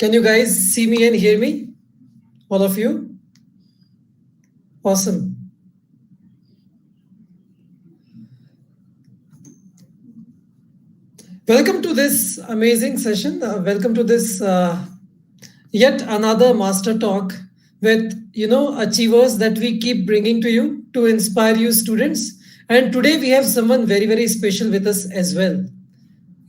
Can you guys see me and hear me? All of you? Awesome. Welcome to this amazing session. Welcome to this yet another master talk with achievers that we keep bringing to you to inspire you students. And today we have someone very, very special with us as well,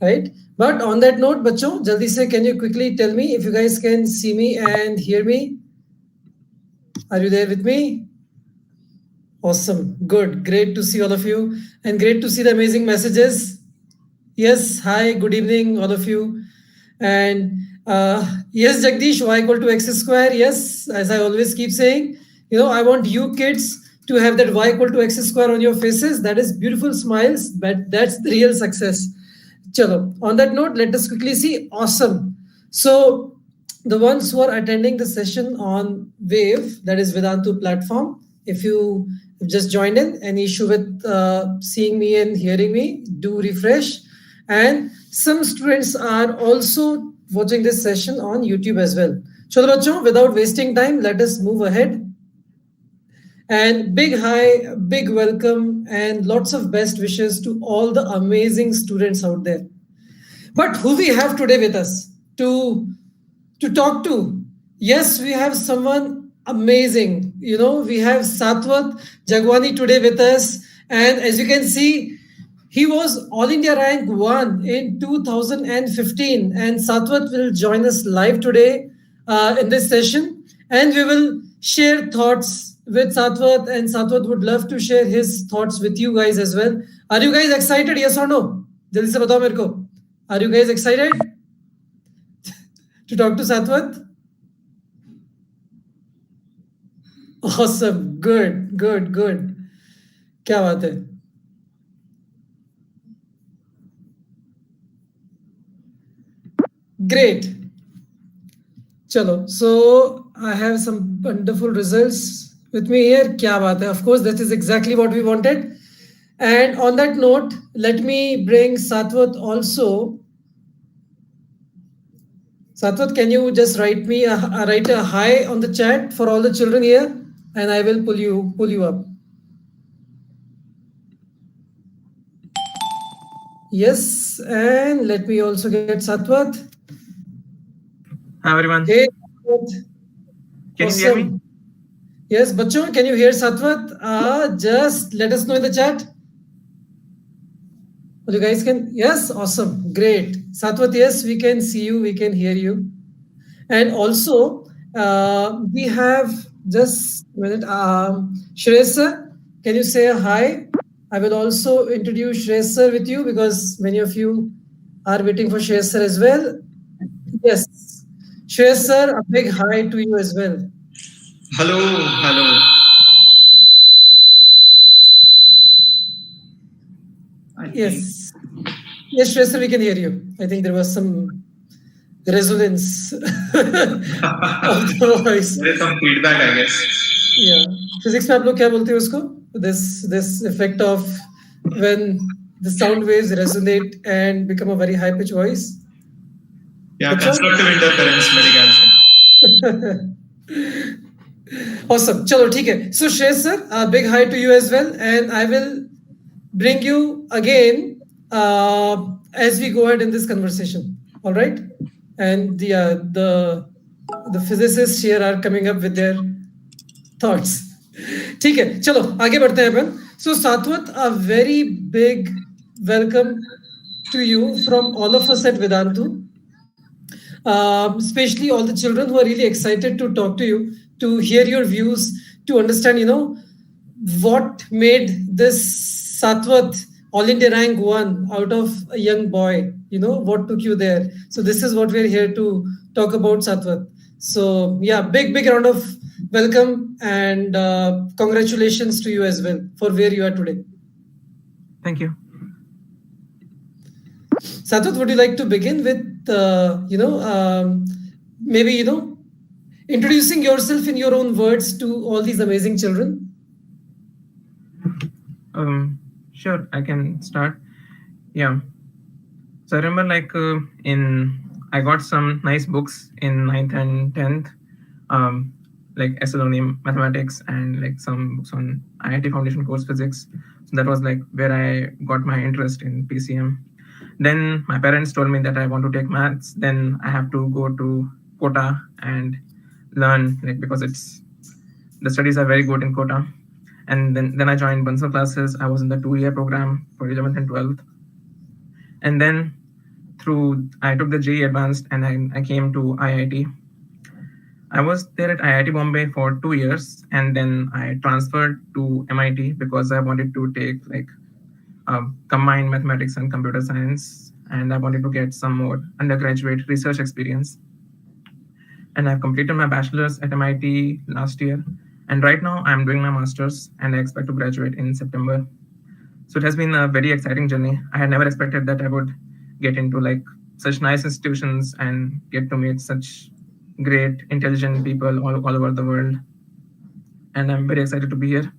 right? But on that note, bachcho, jaldi se, can you quickly tell me if you guys can see me and hear me? Are you there with me? Awesome, good, great to see all of you and great to see the amazing messages. Yes, hi, good evening, all of you. And yes, Jagdish, y equal to x square. Yes, as I always keep saying, I want you kids to have that y equal to x square on your faces. That is beautiful smiles, but that's the real success. Chalo. On that note, let us quickly see. Awesome. So the ones who are attending the session on Wave, that is Vedantu platform, if you just joined in, any issue with seeing me and hearing me, do refresh. And some students are also watching this session on YouTube as well. Chalo bachcho, without wasting time, let us move ahead. And big hi, big welcome, and lots of best wishes to all the amazing students out there. But who we have today with us to talk to? Yes, we have someone amazing. We have Satvat Jagwani today with us. And as you can see, he was All India Rank 1 in 2015. And Satvat will join us live today in this session. And we will share thoughts with Satvat. And Satvat would love to share his thoughts with you guys as well. Are you guys excited? Yes or no? Jaldi se batao mere ko. Are you guys excited to talk to Satvat? Awesome. Good, good, good. Kya baat hai? Great. Chalo. So I have some wonderful results with me here. Kya baat hai? Of course, that is exactly what we wanted. And on that note, let me bring Satvat also. Satvat, can you just write a hi on the chat for all the children here, and I will pull you up. Yes, and let me also get Satvat. Hi everyone. Hey, can you hear me? Yes, bachcho, can you hear Satvat? Just let us know in the chat. You guys can, yes, awesome, great. Satvat, yes, we can see you, we can hear you. And also, we have just a minute, Shreyas Sir, can you say a hi? I will also introduce Shreyas Sir with you because many of you are waiting for Shreyas Sir as well. Yes, Shreyas Sir, a big hi to you as well. Hello, hello. Yes, Shreyas Sir, we can hear you. I think there was some resonance of the voice. There's some feedback, I guess. Yeah. Physics में आप लोग क्या बोलते हैं उसको? This effect of when the sound waves resonate and become a very high pitch voice. Yeah, constructive interference मेरे ख्याल से. Awesome. चलो ठीक है. So Shreyas Sir, a big hi to you as well, and I will bring you again as we go ahead in this conversation. All right. And the physicists here are coming up with their thoughts. ठीक है, चलो आगे बढ़ते हैं अपन. So Satvat, a very big welcome to you from all of us at Vedantu, especially all the children who are really excited to talk to you, to hear your views, to understand, what made this Satvat All India Rank 1 out of a young boy, what took you there. So this is what we're here to talk about, Satvat. So yeah, big round of welcome and congratulations to you as well for where you are today. Thank you. Satvat, would you like to begin with, maybe, introducing yourself in your own words to all these amazing children? Sure, I can start. Yeah. So I remember I got some nice books in 9th and 10th, like Esselonium mathematics and like some books on IIT Foundation course physics. So that was like where I got my interest in PCM. Then my parents told me that I want to take maths. Then I have to go to Kota and learn, like, because the studies are very good in Kota. And then I joined Bansal classes. I was in the 2-year program for 11th and 12th. And then I took the JEE Advanced and I came to IIT. I was there at IIT Bombay for 2 years, and then I transferred to MIT because I wanted to take like combined mathematics and computer science, and I wanted to get some more undergraduate research experience. And I've completed my bachelor's at MIT last year, and right now I'm doing my master's, and I expect to graduate in September. So it has been a very exciting journey. I had never expected that I would get into like such nice institutions and get to meet such great, intelligent people all over the world. And I'm very excited to be here.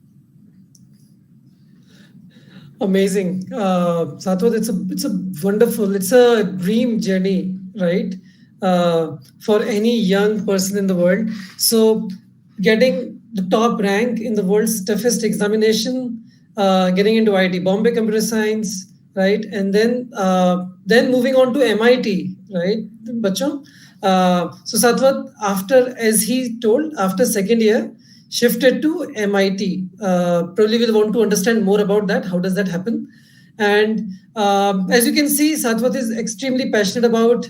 Amazing. Satvat, it's a wonderful, it's a dream journey, right? For any young person in the world. So getting the top rank in the world's toughest examination, getting into IIT Bombay Computer Science, right? And then moving on to MIT, right? Bachcho? So Satvat, as he told, after second year, shifted to MIT. Probably will want to understand more about that. How does that happen? And as you can see, Satvat is extremely passionate about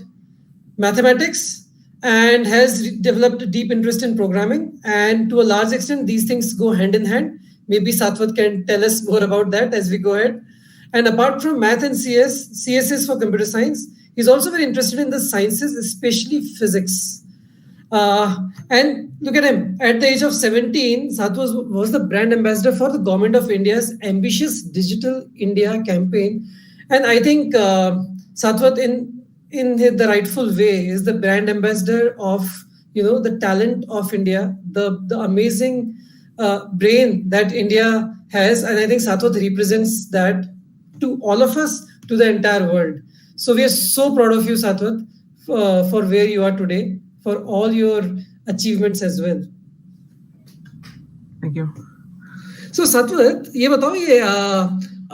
mathematics and has developed a deep interest in programming. And to a large extent, these things go hand in hand. Maybe Satvat can tell us more about that as we go ahead. And apart from math and CS is for computer science, he's also very interested in the sciences, especially physics. And look at him. At the age of 17, Satvat was the brand ambassador for the Government of India's ambitious Digital India campaign. And I think Satvat, in the rightful way, is the brand ambassador of the talent of India, the amazing brain that India has. And I think Satvat represents that to all of us, to the entire world. So we are so proud of you, Satvat, for where you are today, for all your achievements as well. Thank you. So Satvat,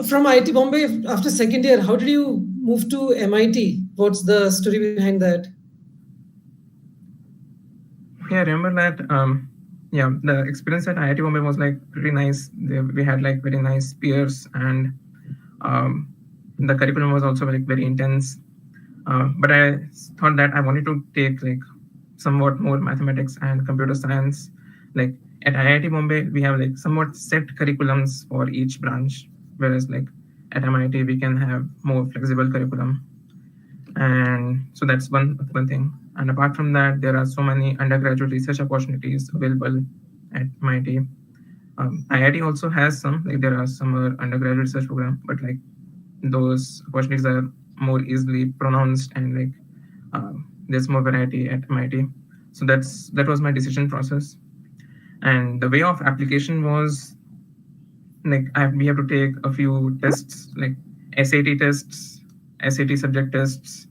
from IIT Bombay after second year, how did you move to MIT? What's the story behind that? Yeah, I remember that. The experience at IIT Bombay was like pretty nice. We had like very nice peers, and the curriculum was also like very intense. But I thought that I wanted to take like somewhat more mathematics and computer science. Like at IIT Bombay, we have like somewhat set curriculums for each branch, whereas like at MIT we can have more flexible curriculum. And so that's one thing. And apart from that, there are so many undergraduate research opportunities available at MIT. IIT also has some, like there are some undergraduate research program, but like those opportunities are more easily pronounced, and like there's more variety at MIT. So that was my decision process. And the way of application was like we have to take a few tests, like SAT tests, SAT subject tests,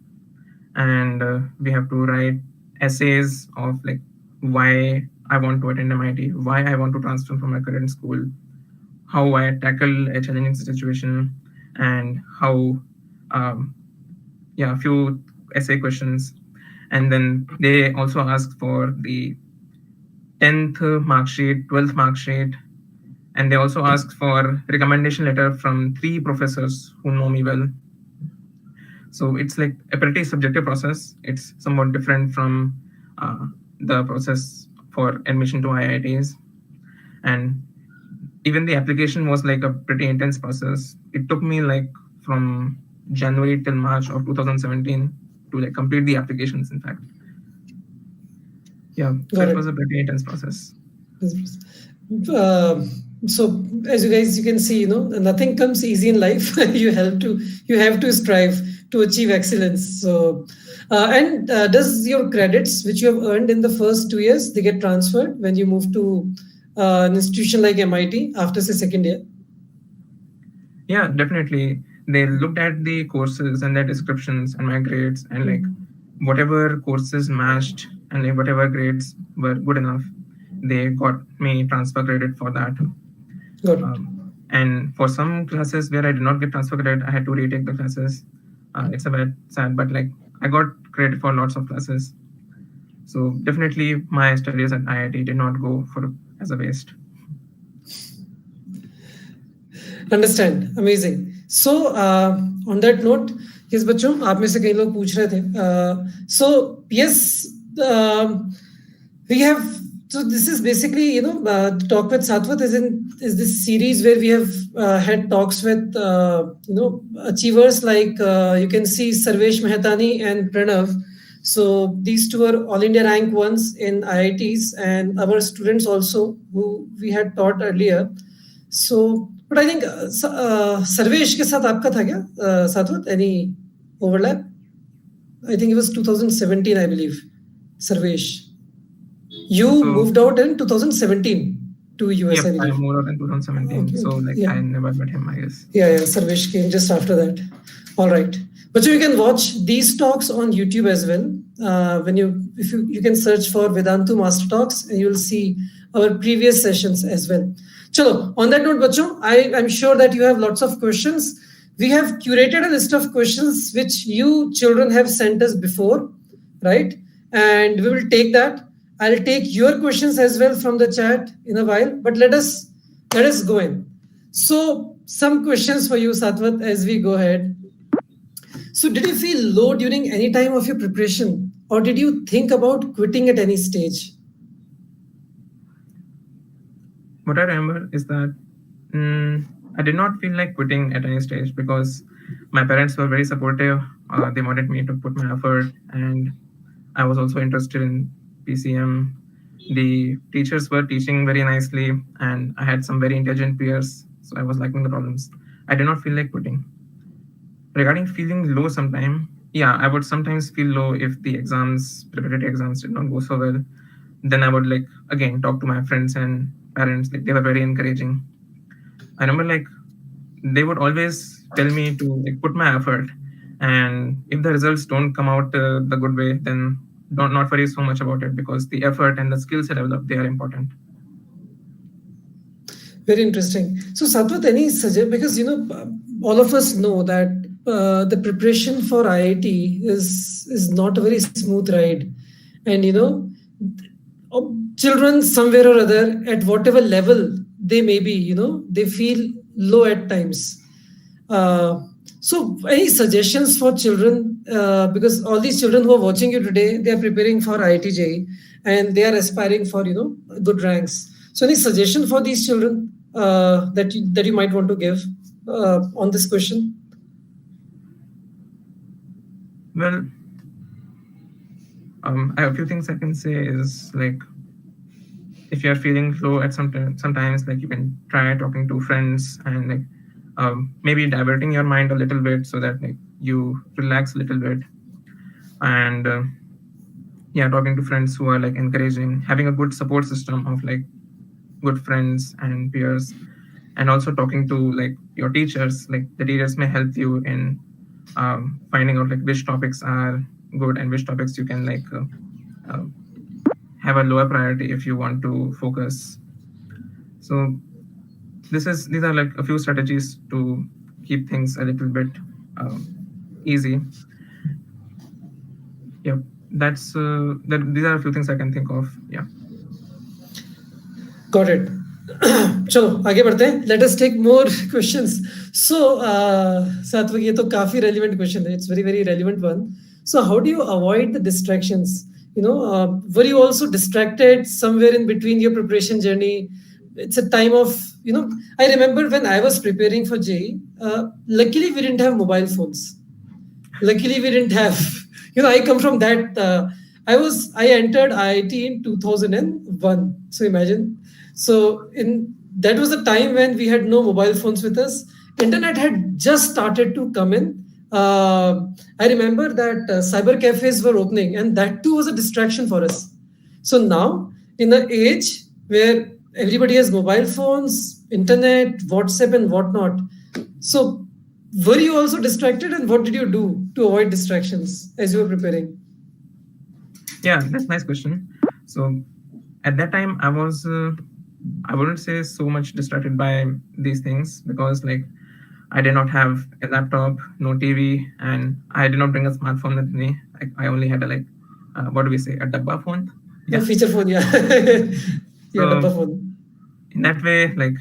and we have to write essays of like why I want to attend MIT, why I want to transfer from my current school, how I tackle a challenging situation, and how a few essay questions. And then they also ask for the 10th mark sheet, 12th mark sheet, and they also ask for recommendation letter from 3 professors who know me well. So it's like a pretty subjective process. It's somewhat different from the process for admission to IITs. And even the application was like a pretty intense process. It took me like from January till March of 2017 to like complete the applications, in fact. Yeah, so it was a pretty intense process. So as you can see, nothing comes easy in life. you have to strive to achieve excellence. So does your credits which you have earned in the first 2 years, they get transferred when you move to an institution like MIT after say second year? Yeah, definitely. They looked at the courses and their descriptions and my grades, and like whatever courses matched and like whatever grades were good enough, they got me transfer credit for that. Good. And for some classes where I did not get transfer credit, I had to retake the classes. It's a bit sad, but like I got credit for lots of classes. So definitely my studies at IIT did not go for as a waste. Understand. Amazing. So on that note, yes बच्चों, आप में से कई लोग पूछ रहे थे. So yes, we have. So this is basically, the Talk with Satvat is this series where we have had talks with achievers like you can see Sarvesh Mehtani and Pranav. So these two are all India rank ones in IITs and our students also who we had taught earlier. So, but I think Sarvesh के साथ आपका था क्या Satvat? Any overlap? I think it was 2017, I believe. Sarvesh. You moved out in 2017 to US, Yep, I believe. I moved out in 2017. Okay, so okay, like yeah. I never met him, I guess. Yeah, Sarvesh came just after that. All right. But you can watch these talks on YouTube as well. If you can search for Vedantu Master Talks and you'll see our previous sessions as well. Chalo, on that note, bachcho, I'm sure that you have lots of questions. We have curated a list of questions which you children have sent us before, right? And we will take that. I'll take your questions as well from the chat in a while, but let us go in. So some questions for you, Satvat, as we go ahead. So did you feel low during any time of your preparation, or did you think about quitting at any stage? What I remember is that I did not feel like quitting at any stage because my parents were very supportive. They wanted me to put my effort, and I was also interested in PCM. The teachers were teaching very nicely, and I had some very intelligent peers, so I was liking the problems. I did not feel like quitting. Regarding feeling low sometime, yeah, I would sometimes feel low if the preparatory exams did not go so well. Then I would like again talk to my friends and parents. Like they were very encouraging. I remember like they would always tell me to like put my effort, and if the results don't come out the good way, then don't not worry so much about it because the effort and the skills I developed, they are important. Very interesting. So Satvat, any suggestion? Because all of us know that the preparation for IIT is not a very smooth ride, and children somewhere or other at whatever level they may be, they feel low at times. So any suggestions for children? Because all these children who are watching you today, they are preparing for IIT JEE and they are aspiring for good ranks. So any suggestion for these children that you might want to give on this question? Well, I have a few things I can say is like if you are feeling low at sometimes like you can try talking to friends and like maybe diverting your mind a little bit so that like you relax a little bit, and talking to friends who are like encouraging, having a good support system of like good friends and peers, and also talking to like your teachers. Like the teachers may help you in finding out like which topics are good and which topics you can like have a lower priority if you want to focus. So these are like a few strategies to keep things a little bit easy. Yep, these are a few things I can think of. Yeah. Got it. चलो आगे बढ़ते हैं. Let us take more questions. So Satvat, ये तो काफी relevant question है. It's very very relevant one. So how do you avoid the distractions? Were you also distracted somewhere in between your preparation journey? It's a time of I remember when I was preparing for JEE, luckily we didn't have mobile phones. Luckily we didn't have, I come from that, I entered IIT in 2001. So imagine. So that was the time when we had no mobile phones with us. Internet had just started to come in. I remember that cyber cafes were opening, and that too was a distraction for us. So now, in the age where everybody has mobile phones, internet, WhatsApp, and whatnot. So were you also distracted, and what did you do to avoid distractions as you were preparing? Yeah, that's a nice question. So at that time, I was, I wouldn't say so much distracted by these things because like I did not have a laptop, no TV, and I did not bring a smartphone with me. I only had a like, what do we say, a dabba phone? A Yeah. feature phone, yeah. Yeah, So dabba phone. in that way, like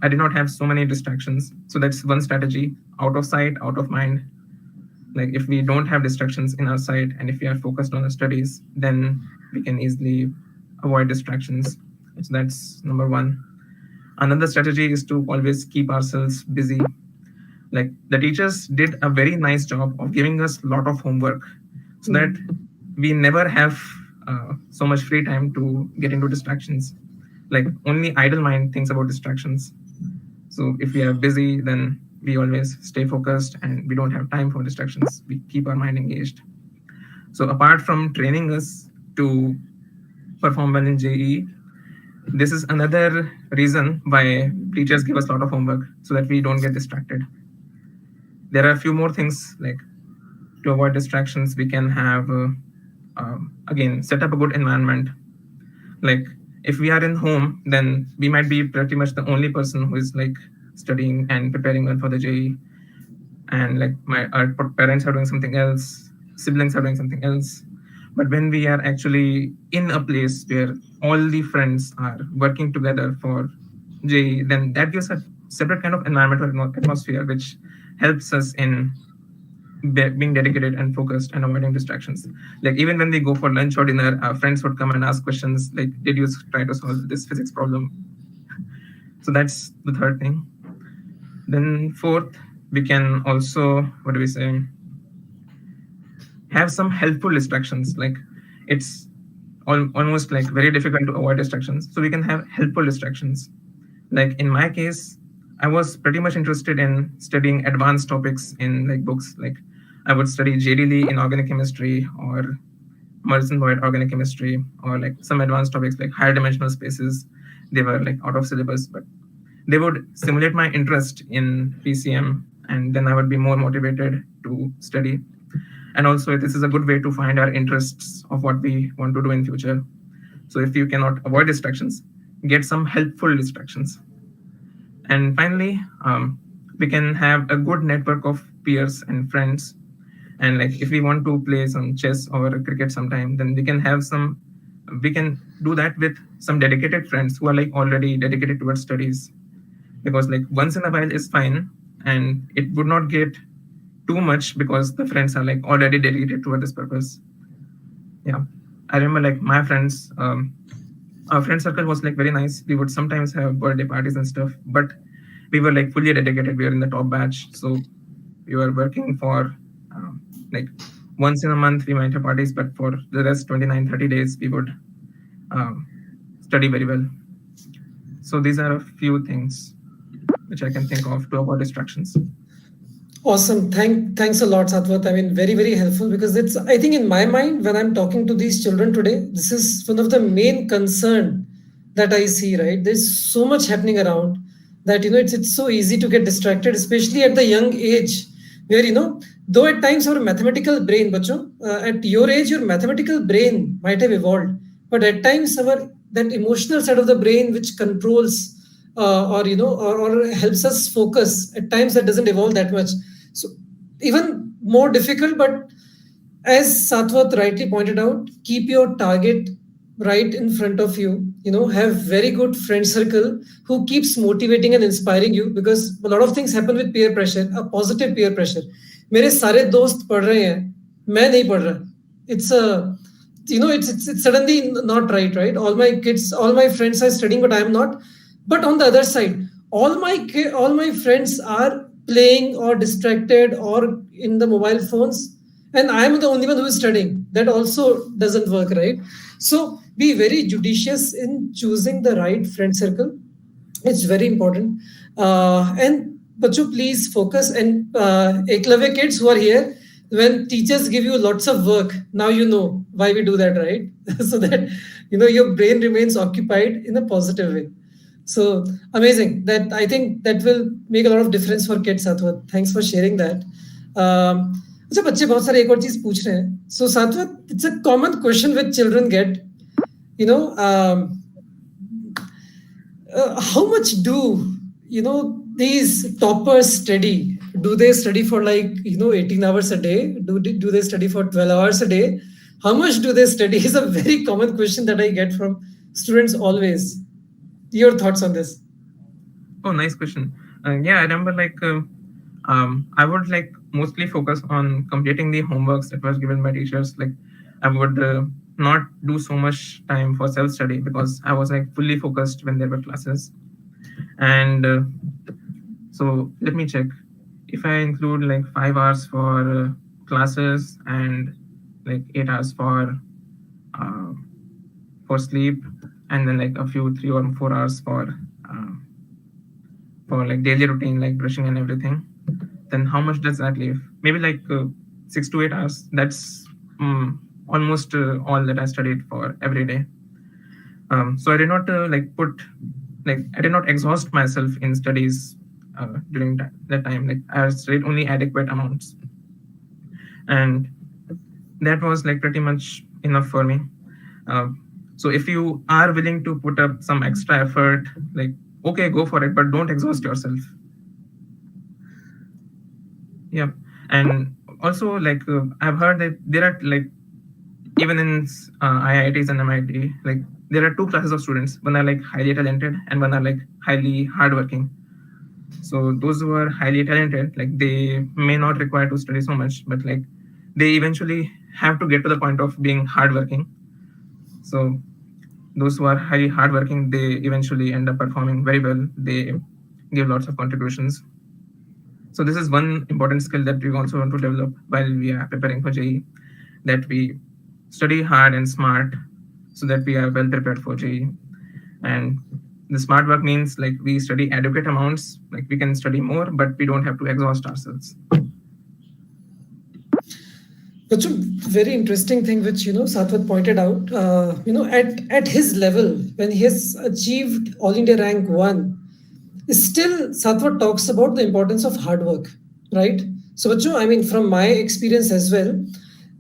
I did not have so many distractions. So that's one strategy: out of sight, out of mind. Like if we don't have distractions in our sight and if we are focused on our studies, then we can easily avoid distractions. So that's number one. Another strategy is to always keep ourselves busy. Like the teachers did a very nice job of giving us a lot of homework so that we never have so much free time to get into distractions. Like only idle mind thinks about distractions. So if we are busy, then we always stay focused and we don't have time for distractions. We keep our mind engaged. So apart from training us to perform well in JEE, this is another reason why teachers give us a lot of homework so that we don't get distracted. There are a few more things like to avoid distractions. We can have again set up a good environment. Like if we are in home, then we might be pretty much the only person who is like studying and preparing well for the JEE, and like our parents are doing something else, siblings are doing something else. But when we are actually in a place where all the friends are working together for JEE, then that gives a separate kind of environmental atmosphere which helps us in being dedicated and focused and avoiding distractions. Like even when we go for lunch or dinner, our friends would come and ask questions like, did you try to solve this physics problem? So that's the third thing. Then fourth, we can also, what do we say, have some helpful distractions. Like it's almost like very difficult to avoid distractions, so we can have helpful distractions. Like in my case, I was pretty much interested in studying advanced topics in like books. Like I would study J.D. Lee in organic chemistry or Morrison Boyd organic chemistry, or like some advanced topics like higher dimensional spaces. They were like out of syllabus, but they would stimulate my interest in PCM, and then I would be more motivated to study. And also this is a good way to find our interests of what we want to do in future. So if you cannot avoid distractions, get some helpful distractions. And finally, we can have a good network of peers and friends. And like if we want to play some chess or cricket sometime, then we can do that with some dedicated friends who are like already dedicated towards studies. Because like once in a while is fine, and it would not get too much because the friends are like already dedicated toward this purpose. Yeah, I remember like my friends, our friend circle was like very nice. We would sometimes have birthday parties and stuff, but we were like fully dedicated. We were in the top batch, so we were working for like once in a month we might have parties, but for the rest 29-30 days we would study very well. So these are a few things which I can think of to avoid distractions. Awesome. Thanks a lot, Satvat. I mean, very, very helpful, because it's, I think in my mind, when I'm talking to these children today, this is one of the main concern that I see, right? There's so much happening around that, it's so easy to get distracted, especially at the young age where, though at times our mathematical brain, bacho, at your age, your mathematical brain might have evolved, but at times that emotional side of the brain which controls or helps us focus, at times that doesn't evolve that much. So even more difficult. But as Satvat rightly pointed out, keep your target right in front of you. Have very good friend circle who keeps motivating and inspiring you, because a lot of things happen with peer pressure, a positive peer pressure. मेरे सारे दोस्त पढ़ रहे हैं, मैं नहीं पढ़ रहा. It's a it's suddenly not right. All my friends are studying, but I am not. But on the other side, all my friends are playing or distracted or in the mobile phones, and I am the only one who is studying. That also doesn't work, right? So be very judicious in choosing the right friend circle. It's very important. And Bachu, please focus. And Eklavya kids who are here, when teachers give you lots of work, now you know why we do that, right? So that your brain remains occupied in a positive way. So amazing. I think that will make a lot of difference for kids, Satvat. Thanks for sharing that. अच्छा बच्चे बहुत सारे एक और चीज पूछ रहे हैं. So Satvat, it's a common question which children get. You know, how much do these toppers study? Do they study for 18 hours a day? Do they study for 12 hours a day? How much do they study? Is a very common question that I get from students always. Your thoughts on this? Oh, nice question. Yeah, I remember I would mostly focus on completing the homeworks that was given by teachers. Like I would not do so much time for self-study because I was fully focused when there were classes. And so let me check. If I include 5 hours for classes and 8 hours for sleep, and then a few 3 or 4 hours for daily routine like brushing and everything, then how much does that leave? Maybe 6 to 8 hours. That's almost all that I studied for every day. So I did not I did not exhaust myself in studies during that time. I studied only adequate amounts, and that was pretty much enough for me. So if you are willing to put up some extra effort, okay, go for it, but don't exhaust yourself. Yeah. And also I've heard that there are even in IITs and MIT, there are two classes of students. One are highly talented and one are highly hardworking. So those who are highly talented, they may not require to study so much, but they eventually have to get to the point of being hardworking. So those who are highly hardworking, they eventually end up performing very well. They give lots of contributions. So this is one important skill that we also want to develop while we are preparing for JEE, that we study hard and smart so that we are well prepared for JEE. And the smart work means we study adequate amounts, we can study more, but we don't have to exhaust ourselves. That's a very interesting thing which Satvat pointed out. At his level, when he has achieved All India Rank 1, still Satvat talks about the importance of hard work, right? So Bachu, I mean, from my experience as well,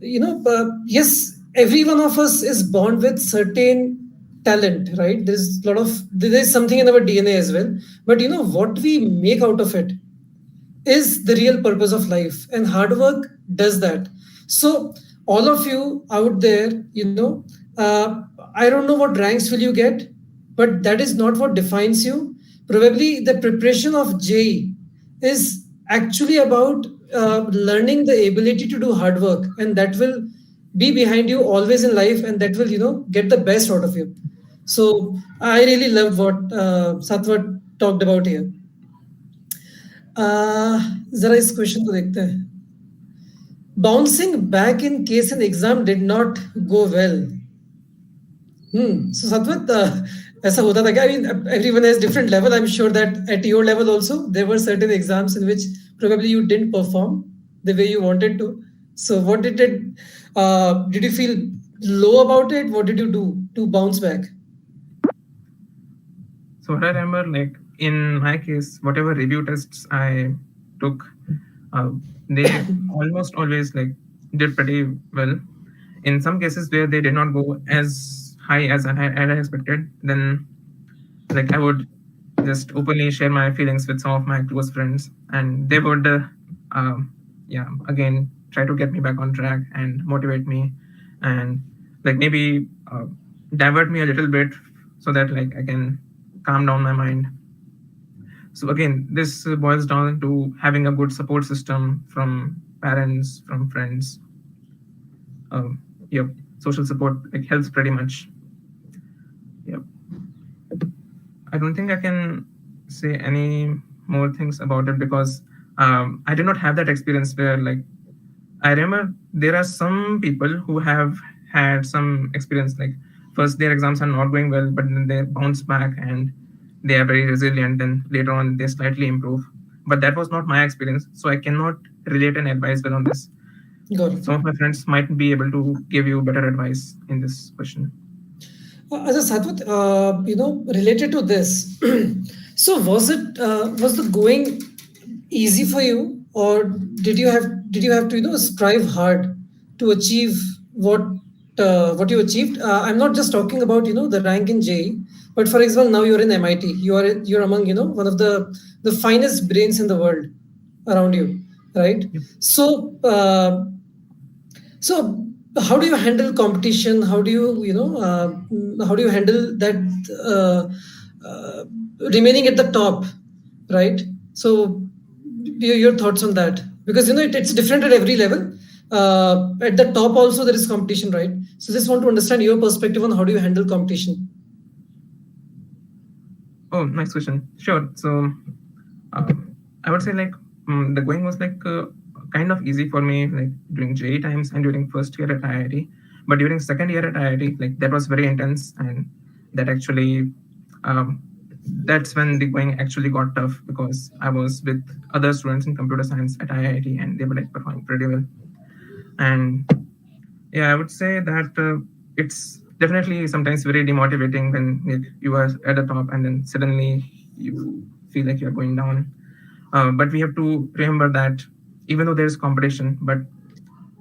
yes, every one of us is born with certain talent, right? There's something in our DNA as well, but what we make out of it is the real purpose of life, and hard work does that. So all of you out there, I don't know what ranks will you get, but that is not what defines you. Probably the preparation of JEE is actually about learning the ability to do hard work, and that will be behind you always in life, and that will get the best out of you. So I really loved what Satvat talked about here. जरा इस question को देखते हैं. Bouncing back in case an exam did not go well. So Satvat, ऐसा होता था क्या? I mean, everyone has different level. I'm sure that at your level also there were certain exams in which probably you didn't perform the way you wanted to. So what did it? Did you feel low about it? What did you do to bounce back? So what I remember, in my case, whatever review tests I took, they almost always did pretty well. In some cases where they did not go as high as I had expected, then I would just openly share my feelings with some of my close friends, and they would again try to get me back on track and motivate me, and maybe divert me a little bit so that I can calm down my mind. So again, this boils down to having a good support system from parents, from friends. Yep, social support helps pretty much. Yep. I don't think I can say any more things about it because I did not have that experience where I remember there are some people who have had some experience first their exams are not going well, but then they bounce back and they are very resilient, and later on they slightly improve. But that was not my experience, so I cannot relate and advise well on this. Some of my friends might be able to give you better advice in this question. Satvat, related to this, so was the going easy for you, or did you have to strive hard to achieve what you achieved? I'm not just talking about the rank in JEE, but for example, now you're in MIT. You're among one of the finest brains in the world around you, right? Yep. So so how do you handle competition? How do you handle that remaining at the top, right? So your thoughts on that, because it's different at every level. At the top also there is competition, right? So just want to understand your perspective on how do you handle competition. Oh, nice question. Sure. So I would say like the going was like kind of easy for me, like during JEE times and during first year at IIT. But during second year at IIT, like that was very intense, and that actually that's when the going actually got tough, because I was with other students in computer science at IIT and they were like performing pretty well. And yeah, I would say that it's definitely sometimes very demotivating when like, you are at the top and then suddenly you feel like you're going down. But we have to remember that even though there's competition, but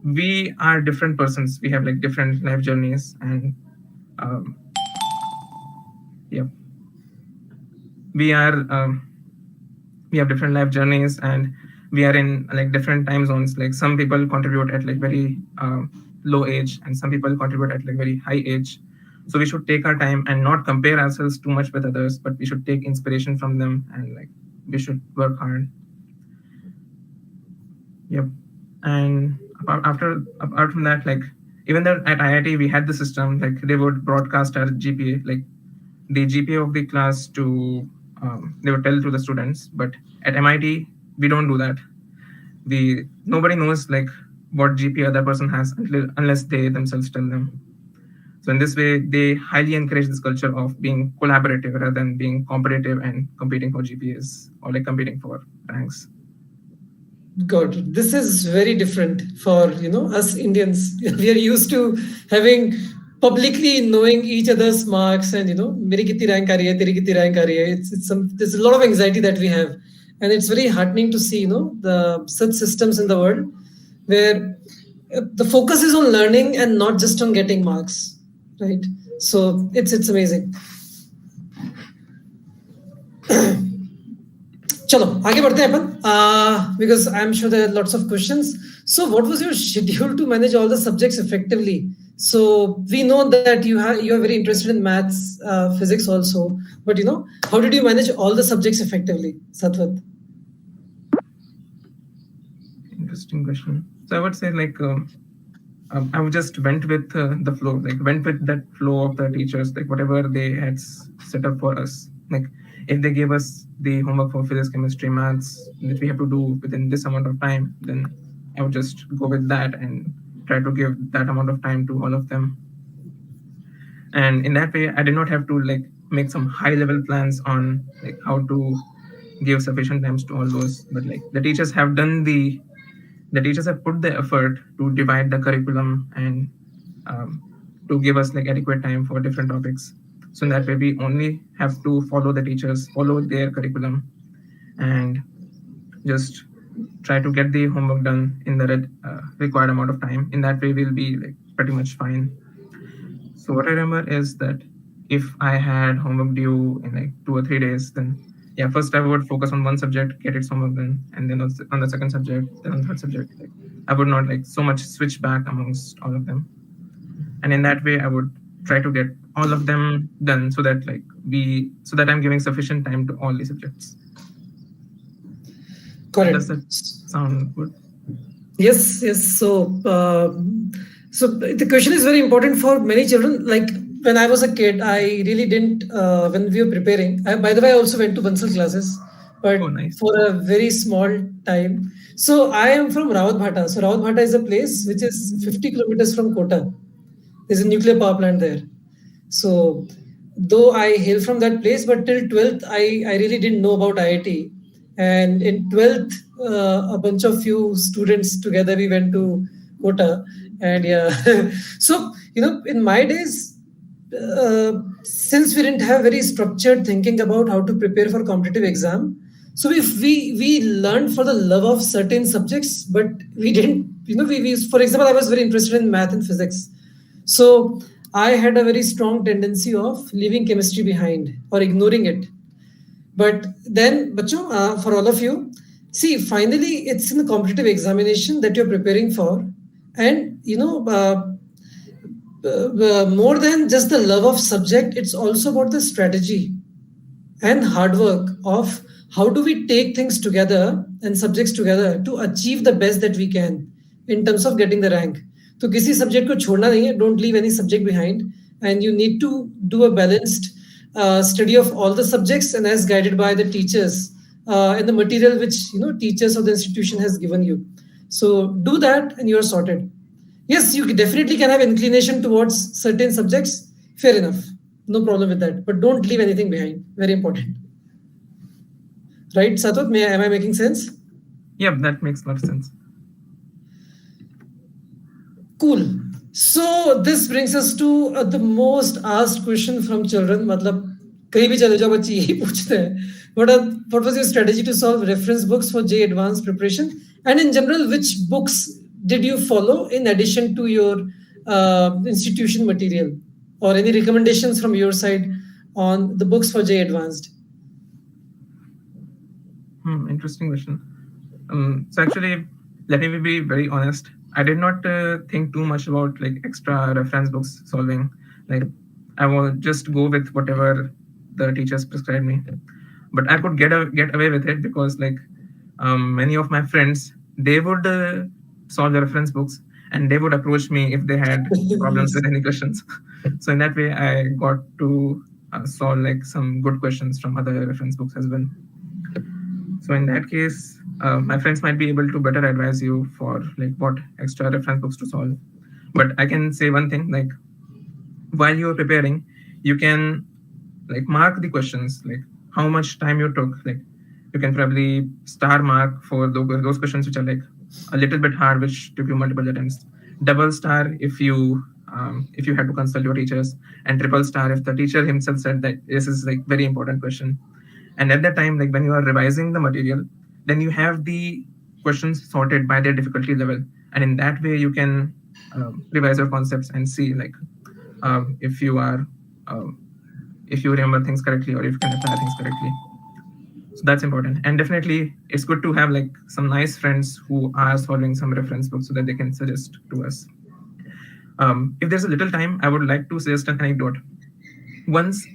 we are different persons. We have like different life journeys, and yeah, we have different life journeys, and we are in like different time zones. Like some people contribute at like very low age, and some people contribute at like very high age. So we should take our time and not compare ourselves too much with others, but we should take inspiration from them, and like we should work hard. Yep. And apart from that, like even though at IIT we had the system, like they would broadcast our GPA, like the GPA of the class to they would tell to the students. But at MIT we don't do that. Nobody knows like what GPA other person has unless they themselves tell them. So in this way, they highly encourage this culture of being collaborative rather than being competitive and competing for GPAs or like competing for ranks. Got it. This is very different for us Indians. We are used to having publicly knowing each other's marks, and मेरी कितनी rank आ रही है, तेरी कितनी rank आ रही है. There's a lot of anxiety that we have, and it's very heartening to see the such systems in the world where the focus is on learning and not just on getting marks, right? So it's amazing. चलो आगे बढ़ते हैं अपन, because I'm sure there are lots of questions. So what was your schedule to manage all the subjects effectively? So we know that you are very interested in maths, physics also, but how did you manage all the subjects effectively, Satvat? Interesting question. So I would say like I just went with the flow, like went with that flow of the teachers, like whatever they had set up for us. Like if they gave us the homework for physics, chemistry, maths that we have to do within this amount of time, then I would just go with that and try to give that amount of time to all of them. And in that way, I did not have to like make some high level plans on like how to give sufficient times to all those. But like the teachers have put the effort to divide the curriculum and to give us like adequate time for different topics. So in that way, we only have to follow the teachers, follow their curriculum, and just try to get the homework done in the required amount of time. In that way, we'll be like pretty much fine. So what I remember is that if I had homework due in like 2 or 3 days, then yeah, first I would focus on one subject, get its homework done, and then on the second subject, then on the third subject. Like I would not like so much switch back amongst all of them. And in that way, I would try to get all of them done so that I'm giving sufficient time to all the subjects. Correct. Does that sound good? Yes. So the question is very important for many children. Like when I was a kid, I really didn't. When we were preparing, by the way, I also went to Bansal classes, but nice. For a very small time. So I am from Rawatbhata. So Rawatbhata is a place which is 50 kilometers from Kota. There's a nuclear power plant there. So though I hail from that place, but till 12th, I really didn't know about IIT. And in 12th, a bunch of few students together, we went to Kota. And yeah, so, in my days, since we didn't have very structured thinking about how to prepare for competitive exam, So if we learned for the love of certain subjects, but we didn't, we for example, I was very interested in math and physics. So I had a very strong tendency of leaving chemistry behind or ignoring it. But then, bachcho, for all of you, see, finally, it's in the competitive examination that you're preparing for. And, more than just the love of subject, it's also about the strategy and hard work of how do we take things together and subjects together to achieve the best that we can in terms of getting the rank. तो किसी subject को छोड़ना नहीं है, don't leave any subject behind, and you need to do a balanced study of all the subjects and as guided by the teachers and the material which teachers or the institution has given you. So do that and you are sorted. Yes, you definitely can have inclination towards certain subjects, fair enough, no problem with that, but don't leave anything behind, very important. Right, Satvat, am I making sense? Yeah, that makes a lot of sense. Cool. So this brings us to the most asked question from children. मतलब कहीं भी चले जाओ बच्चे यही पूछते हैं. What was your strategy to solve reference books for JEE Advanced preparation? And in general, which books did you follow in addition to your institution material? Or any recommendations from your side on the books for JEE Advanced? Interesting question. So actually, let me be very honest. I did not think too much about like extra reference books solving. Like I will just go with whatever the teachers prescribed me. But I could get away with it because like many of my friends, they would solve the reference books and they would approach me if they had problems with any questions. So in that way, I got to solve like some good questions from other reference books as well. So in that case, my friends might be able to better advise you for like what extra reference books to solve. But I can say one thing, like while you're preparing, you can like mark the questions, like how much time you took. Like you can probably star mark for those questions which are like a little bit hard, which took you multiple attempts. Double star if you had to consult your teachers, and triple star if the teacher himself said that this is like very important question. And at that time, like when you are revising the material, then you have the questions sorted by their difficulty level. And in that way, you can revise your concepts and see like if you remember things correctly or if you can apply things correctly. So that's important. And definitely, it's good to have like some nice friends who are solving some reference books so that they can suggest to us. If there's a little time, I would like to suggest an anecdote. Once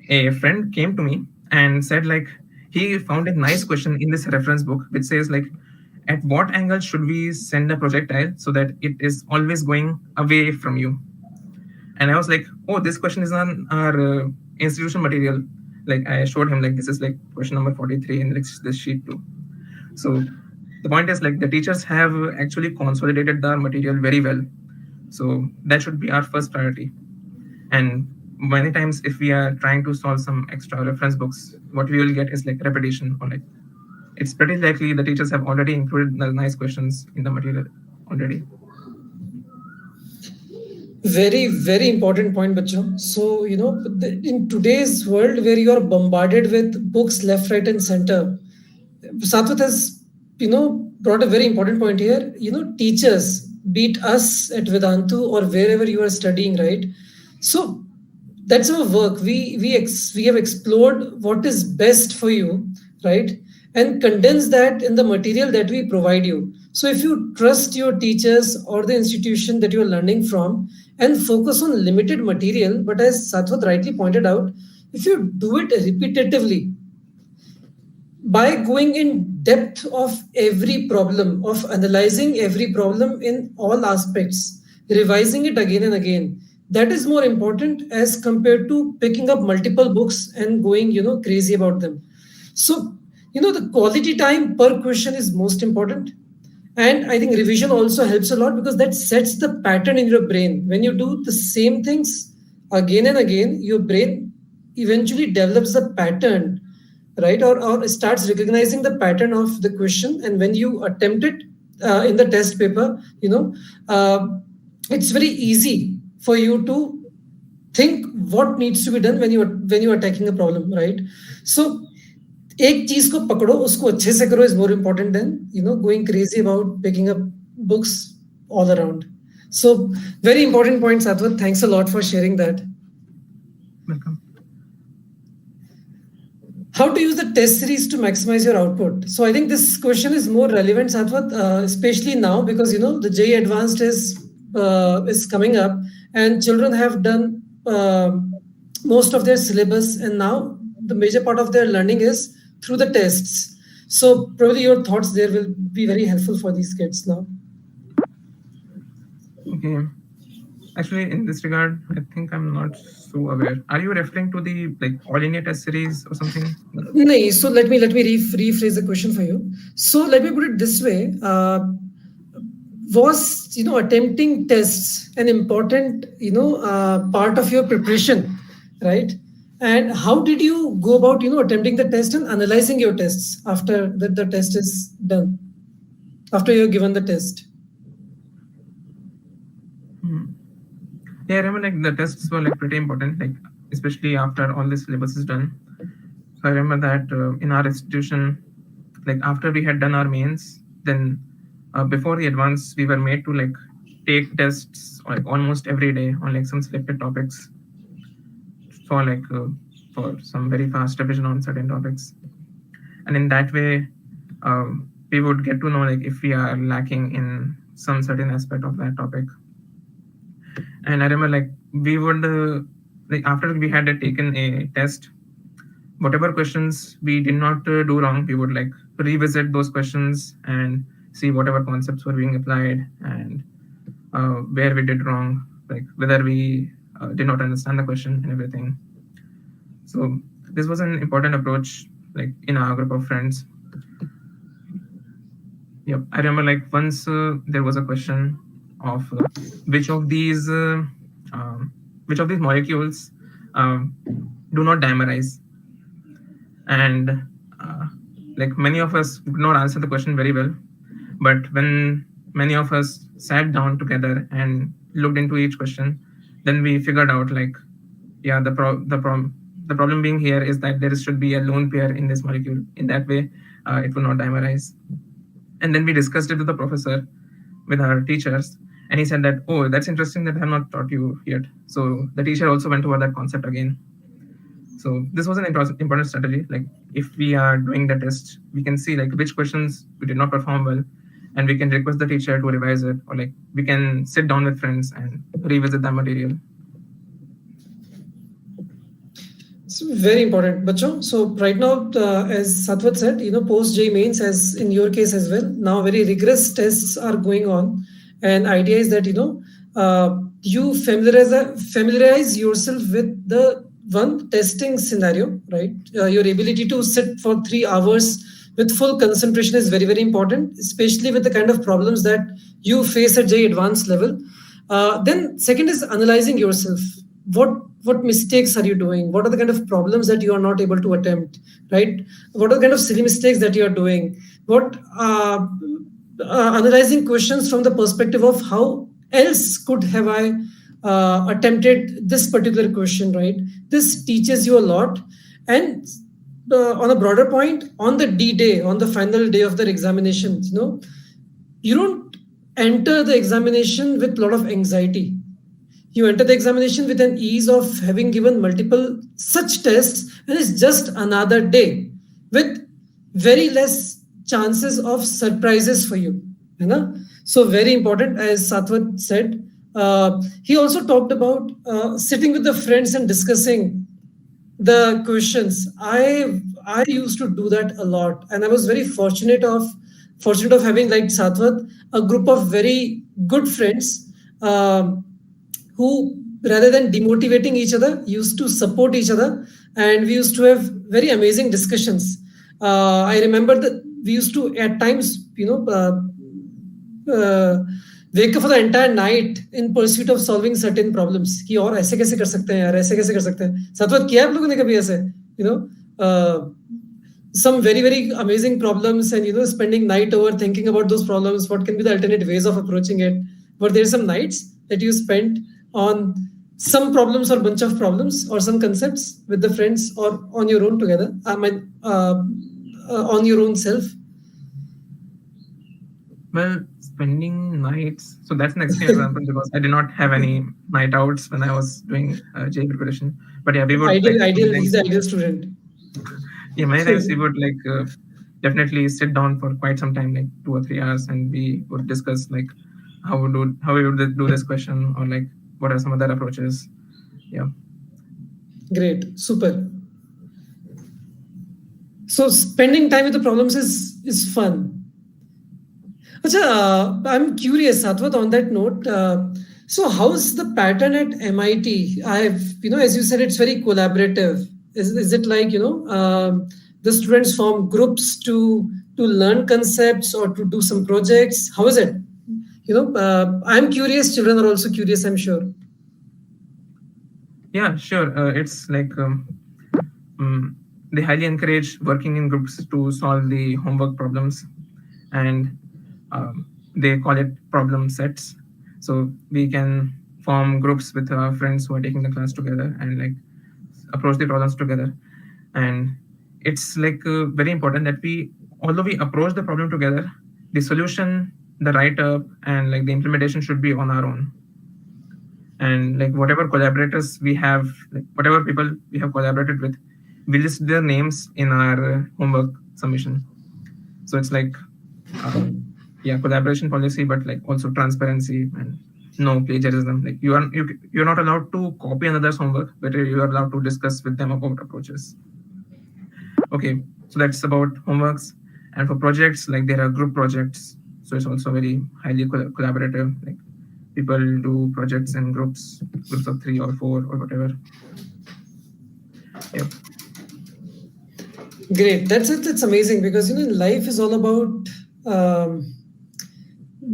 a friend came to me and said like he found a nice question in this reference book which says like at what angle should we send a projectile so that it is always going away from you. And I was like, oh, this question is on our institution material. Like I showed him like this is like question number 43 in this sheet too. So the point is like the teachers have actually consolidated the material very well. So that should be our first priority. And many times if we are trying to solve some extra reference books, what we will get is like repetition, or like it's pretty likely the teachers have already included the nice questions in the material already. Very, very important point, Bacho. So, in today's world where you are bombarded with books left, right, and center, Satvat has, brought a very important point here. Teachers, beat us at Vedantu or wherever you are studying, right? So that's our work. We have explored what is best for you, right? And condense that in the material that we provide you. So if you trust your teachers or the institution that you are learning from and focus on limited material, but as Satvat rightly pointed out, if you do it repetitively, by going in depth of every problem, of analyzing every problem in all aspects, revising it again and again, that is more important as compared to picking up multiple books and going, crazy about them. So, the quality time per question is most important. And I think revision also helps a lot because that sets the pattern in your brain. When you do the same things again and again, your brain eventually develops the pattern, right? Or starts recognizing the pattern of the question. And when you attempt it in the test paper, it's very easy for you to think what needs to be done when you are tackling a problem, right? So एक चीज को पकड़ो, उसको अच्छे से करो is more important than going crazy about picking up books all around. So very important point, Satvat. Thanks a lot for sharing that. Welcome. How to use the test series to maximize your output? So I think this question is more relevant, Satvat, especially now because the JEE Advanced is coming up, and children have done most of their syllabus, and now the major part of their learning is through the tests. So probably your thoughts there will be very helpful for these kids now. Okay. Actually, in this regard, I think I'm not so aware. Are you referring to the all India test series or something? No. So let me rephrase the question for you. So let me put it this way: was attempting tests an important part of your preparation, right? And how did you go about attempting the test and analyzing your tests after the test is done, after you're given the test? Yeah, I remember the tests were pretty important, especially after all this syllabus is done. So I remember that in our institution, after we had done our mains, then before the advanced, we were made to take tests almost every day on some selected topics for for some very fast revision on certain topics. And in that way, we would get to know if we are lacking in some certain aspect of that topic. And I remember we would after we had taken a test, whatever questions we did not do wrong, we would revisit those questions and see whatever concepts were being applied and where we did wrong, whether we did not understand the question and everything. So this was an important approach in our group of friends. Yep, I remember once there was a question of which of these molecules do not dimerize, and many of us could not answer the question very well. But when many of us sat down together and looked into each question, then we figured out yeah, the problem being here is that there should be a lone pair in this molecule. In that way, it will not dimerize. And then we discussed it with the professor, with our teachers, and he said that, oh, that's interesting that I have not taught you yet. So the teacher also went over that concept again. So this was an important strategy. If we are doing the test, we can see which questions we did not perform well, and we can request the teacher to revise it, or we can sit down with friends and revisit that material. It's very important, Bacho. So right now, as Satvat said, post JEE mains, as in your case as well, now very rigorous tests are going on, and idea is that you familiarize yourself with the one testing scenario, right? Your ability to sit for 3 hours with full concentration is very, very important, especially with the kind of problems that you face at JEE Advanced level. Then second is analyzing yourself. What mistakes are you doing? What are the kind of problems that you are not able to attempt, right? What are the kind of silly mistakes that you are doing? Analyzing questions from the perspective of how else could have I attempted this particular question, right? This teaches you a lot. And on a broader point, on the D-Day, on the final day of their examinations, you don't enter the examination with a lot of anxiety. You enter the examination with an ease of having given multiple such tests, and it's just another day with very less chances of surprises for you. So very important, as Satvat said. He also talked about sitting with the friends and discussing the questions. I used to do that a lot, and I was very fortunate of having, like Satvat, a group of very good friends who, rather than demotivating each other, used to support each other, and we used to have very amazing discussions. I remember that we used to at times, wake up for the entire night in pursuit of solving certain problems. कि और ऐसे कैसे कर सकते हैं यार, ऐसे कैसे कर सकते हैं? सतवत किया आप लोगों ने कभी ऐसे? Some very, very amazing problems, and spending night over thinking about those problems. What can be the alternate ways of approaching it? But there's some nights that you spent on some problems or bunch of problems or some concepts with the friends or on your own together? I mean, on your own self? Well, spending nights. So that's an extreme example because I did not have any night outs when I was doing JEE preparation. But yeah, we would ideal. He's the ideal student. Yeah, many times we would definitely sit down for quite some time, like 2 or 3 hours, and we would discuss like how we would do this question, or like what are some other approaches. Yeah. Great, super. So spending time with the problems is fun. Achha, I'm curious, Satvat, on that note. So how's the pattern at MIT? As you said, it's very collaborative. Is it like, the students form groups to learn concepts or to do some projects? How is it? I'm curious. Children are also curious, I'm sure. Yeah, sure. It's like they highly encourage working in groups to solve the homework problems, and they call it problem sets. So we can form groups with our friends who are taking the class together and like approach the problems together. And it's like very important that although we approach the problem together, the solution, the write-up, and like the implementation should be on our own. And like whatever collaborators we have, like whatever people we have collaborated with, we list their names in our homework submission. So it's like, collaboration policy, but like also transparency and no plagiarism. Like you're not allowed to copy another's homework, but you are allowed to discuss with them about approaches. Okay, so that's about homeworks. And for projects, like there are group projects. So it's also very highly collaborative. Like people do projects in groups of 3 or 4 or whatever. Yep. Great. That's amazing because life is all about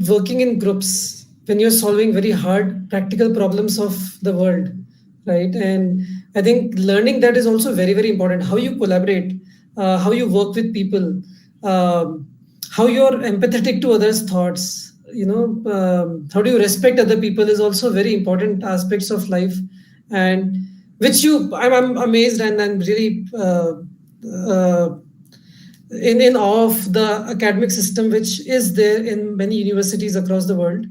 working in groups when you're solving very hard practical problems of the world, right? And I think learning that is also very, very important. How you collaborate, how you work with people, how you're empathetic to others' thoughts, how do you respect other people is also very important aspects of life, and which I'm amazed and really in awe of the academic system which is there in many universities across the world.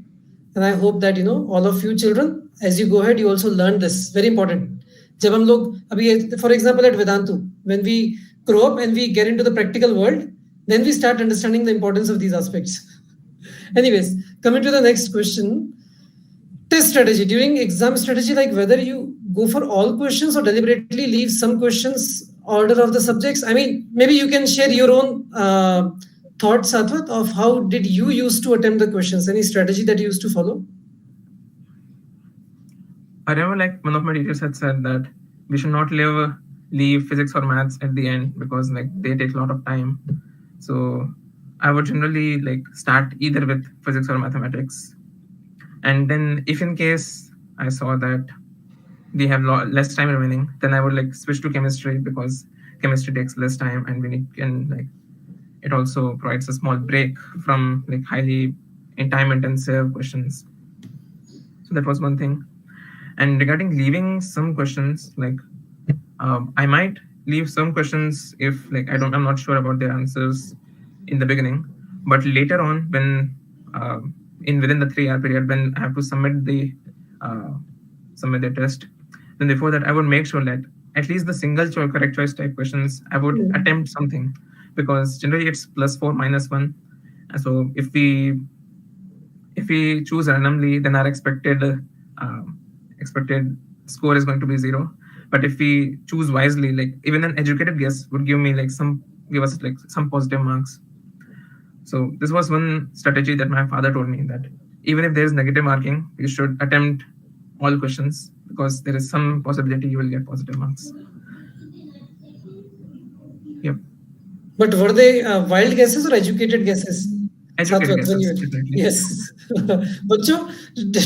And I hope that all of you children, as you go ahead, you also learn this. Very important. जब हम लोग अभी, for example, at Vedantu, when we grow up and we get into the practical world, then we start understanding the importance of these aspects. Anyways, coming to the next question. Test strategy. During exam strategy, like whether you go for all questions or deliberately leave some questions order of the subjects. I mean, maybe you can share your own thoughts, Satvat, of how did you used to attempt the questions? Any strategy that you used to follow? I remember like one of my teachers had said that we should not leave physics or maths at the end because like they take a lot of time. So I would generally like start either with physics or mathematics. And then if in case I saw that we have less time remaining, then I would like switch to chemistry because chemistry takes less time and it also provides a small break from like highly time intensive questions. So that was one thing. And regarding leaving some questions, like I might leave some questions if like I'm not sure about their answers in the beginning, but later on when within the 3-hour period when I have to submit the test, then before that I would make sure that at least the single choice correct choice type questions I would attempt something, because generally it's +4 -1, and so if we choose randomly, then our expected score is going to be 0. But if we choose wisely, like even an educated guess would give us some positive marks. So this was one strategy that my father told me, that even if there is negative marking, you should attempt all questions because there is some possibility you will get positive marks. Yep. But were they wild guesses or educated guesses? Educated guesses, definitely. Yes. बच्चों,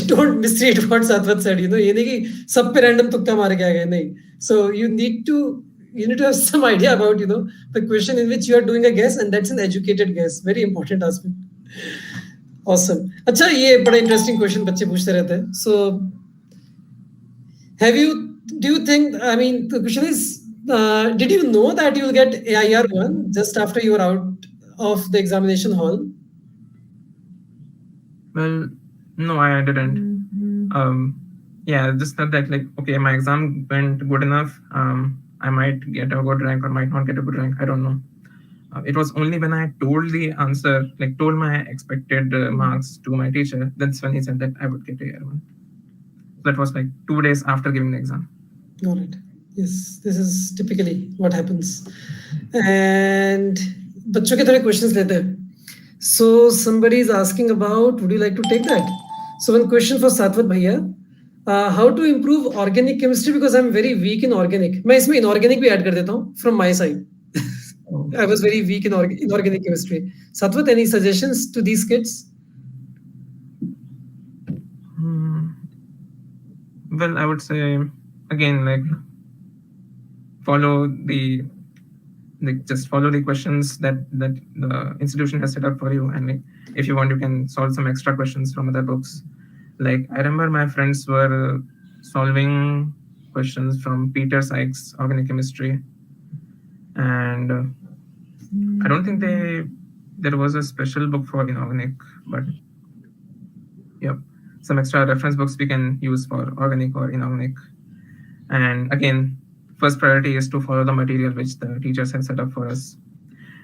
don't misread what Satvat said. ये नहीं कि सब पे random तुक्का मार के आ गए, नहीं. So you need to have some idea about the question in which you are doing a guess, and that's an educated guess. Very important aspect. Awesome. अच्छा, ये बड़ा interesting question बच्चे पूछते रहते हैं. So Do you think, I mean, the question is, did you know that you'll get AIR 1 just after you were out of the examination hall? Well, no, I didn't. Yeah, just thought that like, okay, my exam went good enough. I might get a good rank or might not get a good rank. I don't know. It was only when I told the answer, like told my expected marks to my teacher, that's when he said that I would get AIR 1. That was like 2 days after giving the exam. Got it. Yes, this is typically what happens. And बच्चों के थोड़े questions लेते हैं. So somebody is asking about, would you like to take that? So one question for Satvat Bhaiya. How to improve organic chemistry, because I'm very weak in organic. मैं इसमें inorganic भी add कर देता हूँ from my side. I was very weak in inorganic chemistry. Satvat, any suggestions to these kids? Well, I would say again, like just follow the questions that the institution has set up for you, and like if you want, you can solve some extra questions from other books. Like I remember my friends were solving questions from Peter Sykes' organic chemistry, and I don't think there was a special book for inorganic, but yep, some extra reference books we can use for organic or inorganic. And again, first priority is to follow the material which the teachers have set up for us.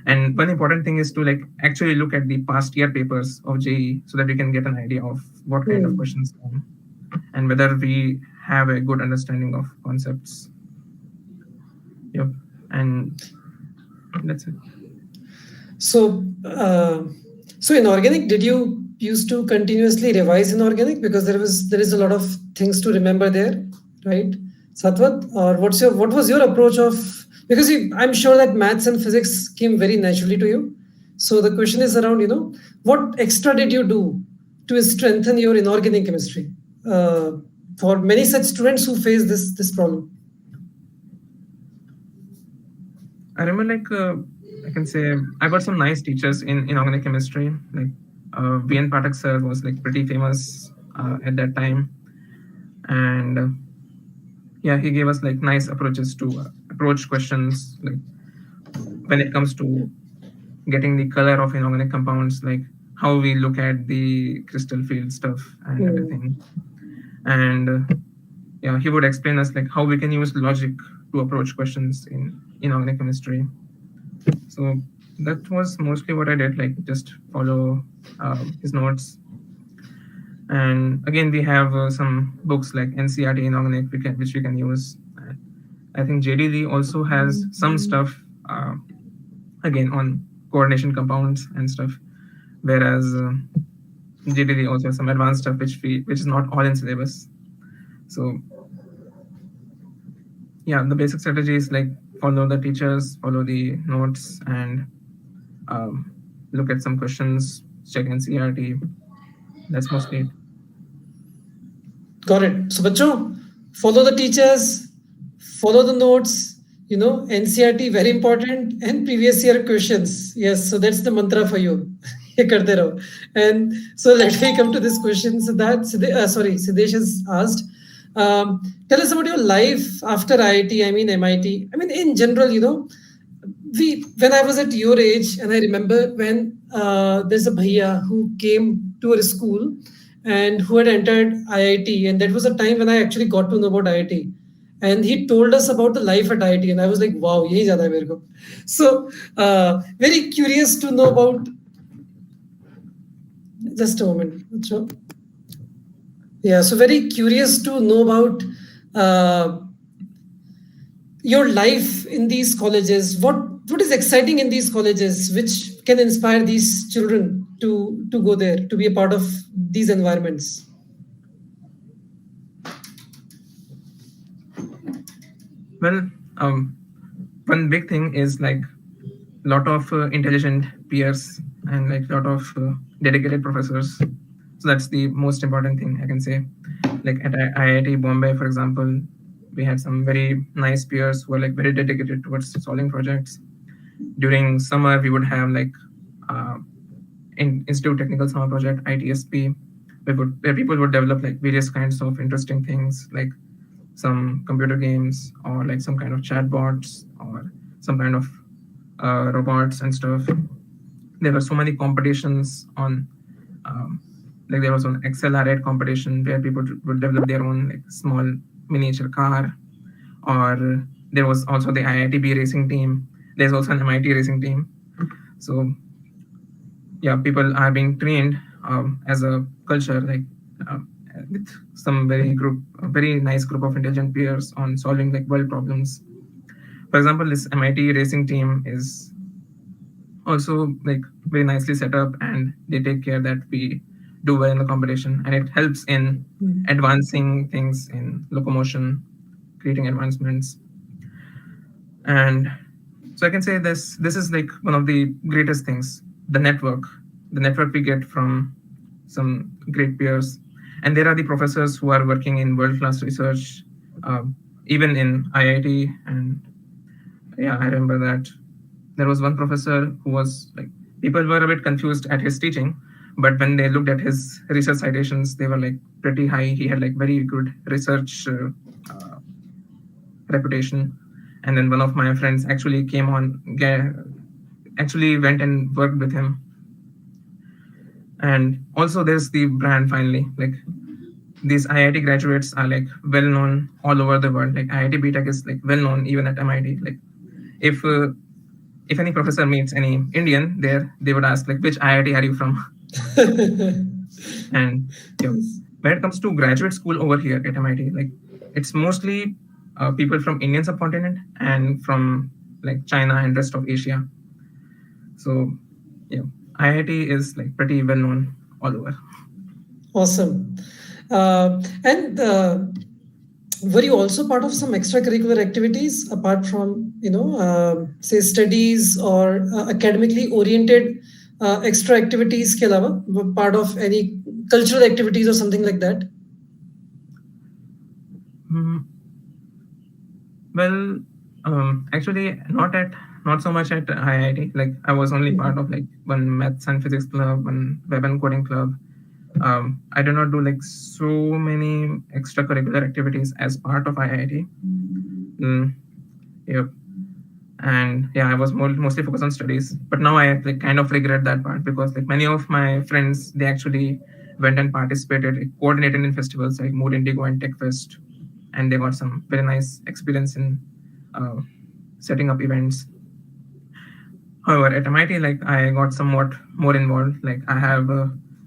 And one important thing is to like actually look at the past year papers of JEE so that we can get an idea of what kind of questions come and whether we have a good understanding of concepts. Yep, and that's it. So, so in organic, did you used to continuously revise in organic, because there is a lot of things to remember there, right, Satvat? Or what was your approach of, because I'm sure that maths and physics came very naturally to you. So the question is around, what extra did you do to strengthen your inorganic chemistry for many such students who face this problem? I remember I can say I got some nice teachers in inorganic chemistry. Like Pulkit Sir was like pretty famous at that time, and yeah, he gave us like nice approaches to approach questions, like when it comes to getting the color of inorganic compounds, like how we look at the crystal field stuff and everything. And yeah, he would explain us like how we can use logic to approach questions in inorganic chemistry. So that was mostly what I did, like just follow his notes. And again, we have some books like NCERT inorganic which we can use. I think JDD also has some stuff again on coordination compounds and stuff, whereas JDD also has some advanced stuff which is not all in syllabus. So yeah, the basic strategy is like follow the teachers, follow the notes, and look at some questions, check NCERT. That's mostly it. Got it. So, bachcho, follow the teachers, follow the notes, NCERT, very important, and previous year questions. Yes, so that's the mantra for you. And so let me come to this question. So Siddesh has asked, tell us about your life after IIT, MIT. In general, when I was at your age, and I remember when there's a bhaiya who came to our school and who had entered IIT, and that was a time when I actually got to know about IIT. And he told us about the life at IIT, and I was like, wow, yahi jana hai mere ko. So very curious to know about. Just a moment. Yeah, so very curious to know about your life in these colleges. What is exciting in these colleges, which can inspire these children to go there, to be a part of these environments? Well, one big thing is like a lot of intelligent peers and like a lot of dedicated professors. So that's the most important thing I can say. Like at IIT Bombay, for example, we had some very nice peers who were like very dedicated towards solving projects. During summer, we would have like Institute Technical Summer Project, ITSP, where people would develop like various kinds of interesting things, like some computer games or like some kind of chatbots or some kind of robots and stuff. There were so many competitions on, like there was an accelerate competition where people would develop their own like small miniature car, or there was also the IIT racing team. There's also an MIT racing team. So yeah, people are being trained as a culture, like with some very nice group of intelligent peers on solving like world problems. For example, this MIT racing team is also like very nicely set up, and they take care that we do well in the competition, and it helps in advancing things in locomotion, creating advancements. And so I can say this is like one of the greatest things, the network we get from some great peers. And there are the professors who are working in world-class research, even in IIT. And yeah, I remember that there was one professor who was like, people were a bit confused at his teaching, but when they looked at his research citations, they were like pretty high. He had like very good research reputation. And then one of my friends actually actually went and worked with him. And also there's the brand finally, like these IIT graduates are like well known all over the world. Like IIT BTech is like well known even at MIT. Like if any professor meets any Indian there, they would ask like, which IIT are you from? And yeah, when it comes to graduate school over here at MIT, like it's mostly people from Indian subcontinent and from like China and rest of Asia. So yeah, IIT is like pretty well known all over. Awesome. And were you also part of some extracurricular activities apart from, say studies or academically oriented extra activities के अलावा, were part of any cultural activities or something like that? Well, actually not so much at IIT. Like I was only part of like one maths and physics club, one web and coding club. I did not do like so many extracurricular activities as part of IIT. Yep. And yeah, I was mostly focused on studies. But now I like kind of regret that part, because like many of my friends, they actually went and participated, like, coordinated in festivals like Mood Indigo and Tech Fest, and they got some very nice experience in setting up events. However, at MIT, like I got somewhat more involved. Like I have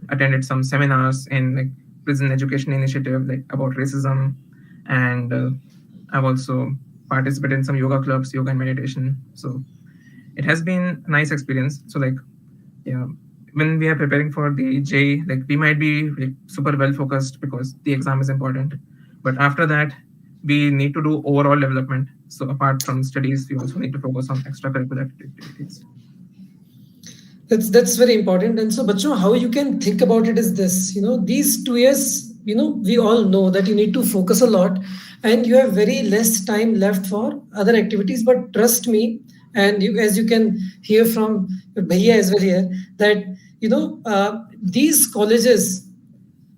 attended some seminars in like prison education initiative, like about racism, and I've also participated in some yoga clubs, yoga and meditation. So it has been a nice experience. So like, yeah, when we are preparing for the JEE, like we might be like super well focused because the exam is important. But after that, we need to do overall development. So apart from studies, we also need to focus on extracurricular activities. That's very important. And so, bachcho, how you can think about it is this, these 2 years, we all know that you need to focus a lot and you have very less time left for other activities. But trust me, and as you can hear from Bhaiya as well here, that, these colleges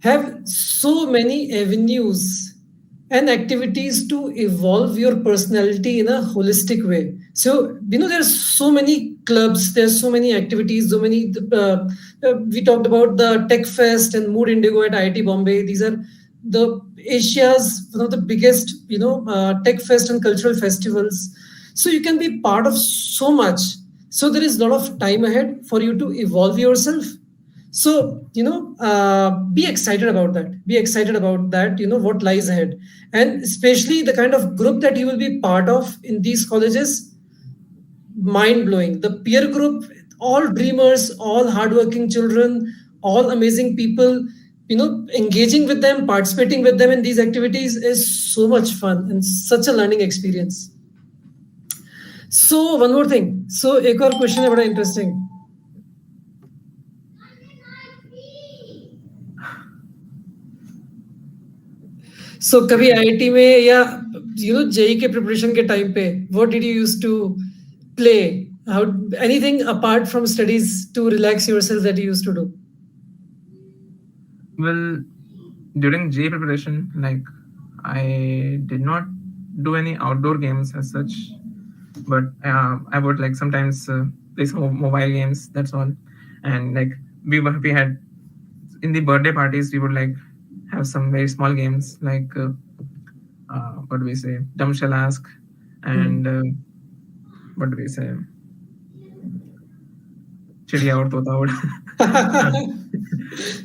have so many avenues and activities to evolve your personality in a holistic way. So, there's so many clubs, there's so many activities, so many, we talked about the Tech Fest and Mood Indigo at IIT Bombay. These are the Asia's one of the biggest, Tech Fest and cultural festivals. So you can be part of so much. So there is a lot of time ahead for you to evolve yourself. So, be excited about that. Be excited about that, what lies ahead. And especially the kind of group that you will be part of in these colleges, mind-blowing. The peer group, all dreamers, all hardworking children, all amazing people, engaging with them, participating with them in these activities is so much fun and such a learning experience. So, one more thing. So, एक और question है बड़ा interesting. So कभी IIT में या JEE के preparation के time पे what did you used to play? How anything apart from studies to relax yourself that you used to do? Well, during JEE preparation, like I did not do any outdoor games as such, but I would like sometimes play some mobile games. That's all. And like we had in the birthday parties, we would like have some very small games like what do we say, Dumb Shall Ask, and what do we say, Chidiya or Tota Ud.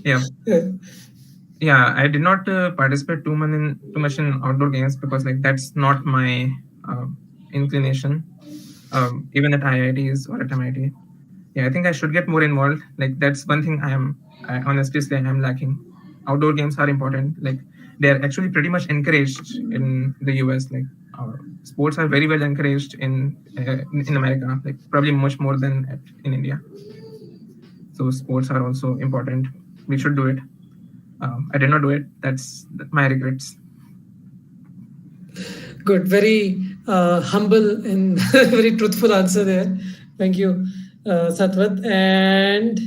Yeah. Yeah, I did not participate too much in outdoor games because like that's not my inclination. Even at IITs or at MIT. Yeah, I think I should get more involved. Like that's one thing I honestly say I'm lacking. Outdoor games are important. Like they're actually pretty much encouraged in the US. Like sports are very well encouraged in America. Like probably much more than in India. So sports are also important. We should do it. I did not do it. That's my regrets. Good, very humble and very truthful answer there. Thank you, Satvat. And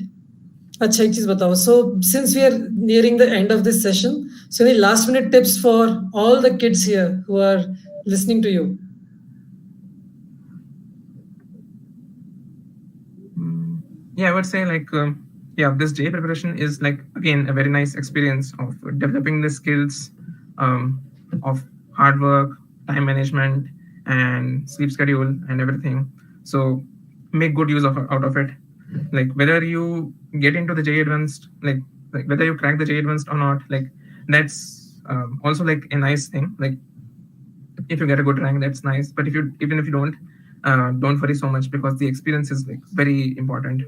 अच्छा एक चीज बताओ. So since we are nearing the end of this session, so any last minute tips for all the kids here who are listening to you? Yeah, I would say like yeah, this JEE preparation is like again a very nice experience of developing the skills of hard work, time management, and sleep schedule and everything. So make good use out of it. Like whether you get into the JEE Advanced, like whether you crack the JEE Advanced or not, like that's also like a nice thing. Like if you get a good rank, that's nice. But even if you don't worry so much because the experience is like very important.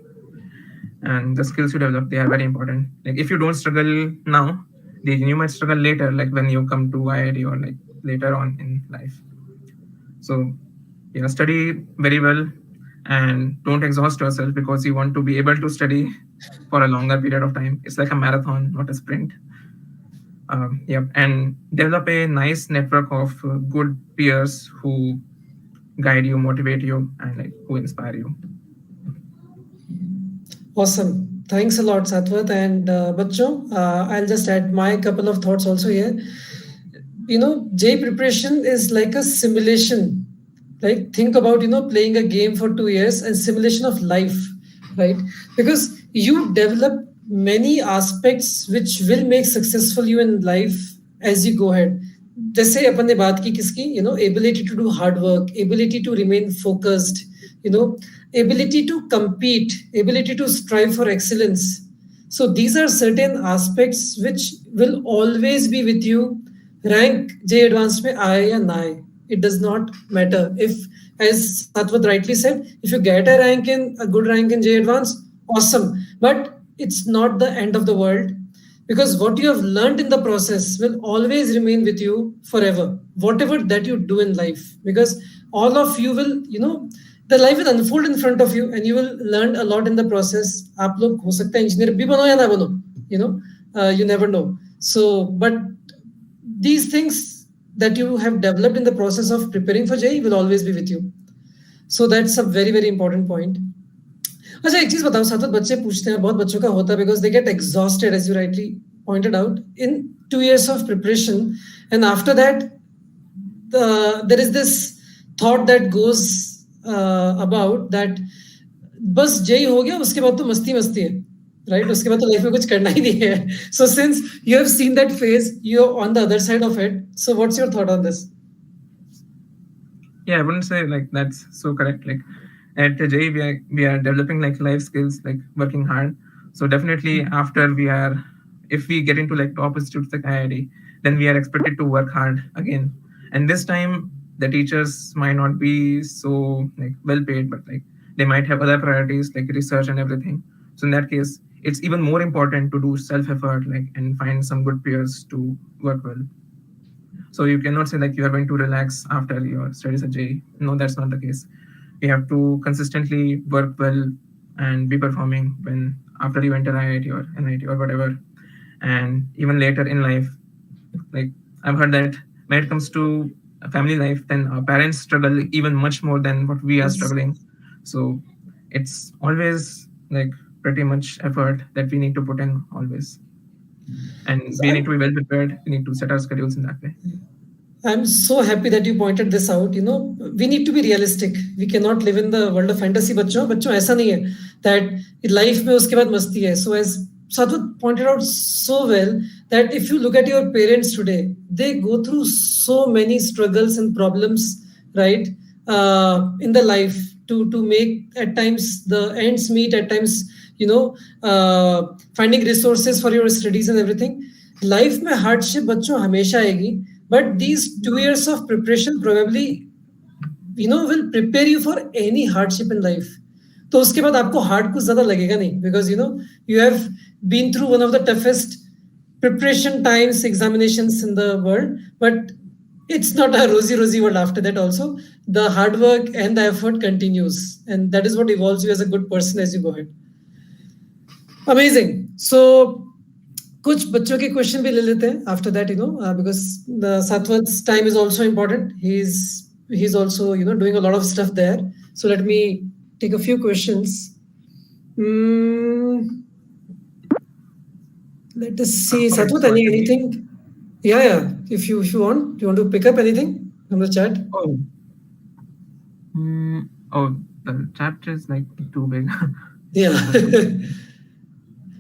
And the skills you develop, they are very important. Like if you don't struggle now, then you might struggle later, like when you come to IIT or like later on in life. So yeah, study very well and don't exhaust yourself because you want to be able to study for a longer period of time. It's like a marathon, not a sprint. Yeah, and develop a nice network of good peers who guide you, motivate you, and like who inspire you. Awesome. Thanks a lot, Satvat. And Bachcho, I'll just add my couple of thoughts also here. You know, JEE preparation is like a simulation. Like think about, playing a game for 2 years and simulation of life, right? Because you develop many aspects which will make successful you in life as you go ahead. जैसे अपन ने बात की किसकी, ability to do hard work, ability to remain focused, ability to compete, ability to strive for excellence. So these are certain aspects which will always be with you. Rank JEE Advanced में आए या ना आए, it does not matter. If, as Satvat rightly said, if you get a good rank in JEE Advanced, awesome. But it's not the end of the world, because what you have learned in the process will always remain with you forever, whatever that you do in life, because all of you will, the life will unfold in front of you and you will learn a lot in the process. आप लोग हो सकता है engineer भी बनो या ना बनो, you never know. So, but these things that you have developed in the process of preparing for JEE will always be with you. So that's a very, very important point. अच्छा एक चीज बताओ साथ, बच्चे पूछते हैं, बहुत बच्चों का होता है, because they get exhausted, as you rightly pointed out, in 2 years of preparation, and after that there is this thought that goes about that बस JEE हो गया, उसके बाद तो मस्ती मस्ती है, right? उसके बाद तो लाइफ में कुछ करना ही नहीं है. So since you have seen that phase, you're on the other side of it. So what's your thought on this? Yeah, I wouldn't say like that's so correct. Like at the JEE, we are developing like life skills, like working hard. So definitely after if we get into like top institutes like IIT, then we are expected to work hard again. And this time the teachers might not be so like well paid, but like they might have other priorities like research and everything. So in that case, it's even more important to do self-effort, like, and find some good peers to work well. So you cannot say like you are going to relax after your studies at JEE. No, that's not the case. You have to consistently work well and be performing when after you enter IIT or NIT or whatever. And even later in life, like I've heard that when it comes to family life, then our parents struggle even much more than what we are struggling. So it's always like pretty much effort that we need to put in always. And we need to be well prepared. We need to set our schedules in that way. I'm so happy that you pointed this out. We need to be realistic. We cannot live in the world of fantasy. बच्चों ऐसा नहीं है that life में उसके बाद मस्ती है. So as Satvat pointed out so well, that if you look at your parents today, they go through so many struggles and problems, right, in the life to make at times the ends meet, at times, finding resources for your studies and everything. Life में hardship बच्चों हमेशा आएगी, but these 2 years of preparation probably, will prepare you for any hardship in life. तो उसके बाद आपको hard कुछ ज़्यादा लगेगा नहीं, because you have been through one of the toughest preparation times, examinations in the world, but it's not a rosy world after that. Also, the hard work and the effort continues, and that is what evolves you as a good person as you go ahead. Amazing. So कुछ बच्चों के question भी ले लेते हैं after that, because the Satvat's time is also important. He's also doing a lot of stuff there. So let me take a few questions. Let us see. Satvat, anything? Yeah. If you want, do you want to pick up anything from the chat? The chat is like too big. Yeah.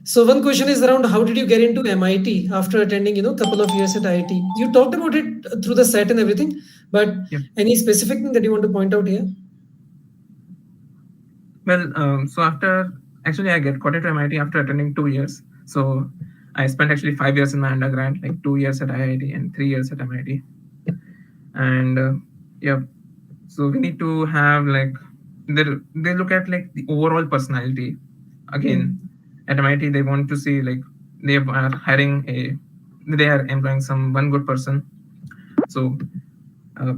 So one question is around how did you get into MIT after attending, couple of years at IIT? You talked about it through the set and everything, but any specific thing that you want to point out here? Well, so I got into MIT after attending 2 years. So I spent actually 5 years in my undergrad, like 2 years at IIT and 3 years at MIT. And so we need to have they look at like the overall personality. Again, at MIT, they want to see they are employing one good person. So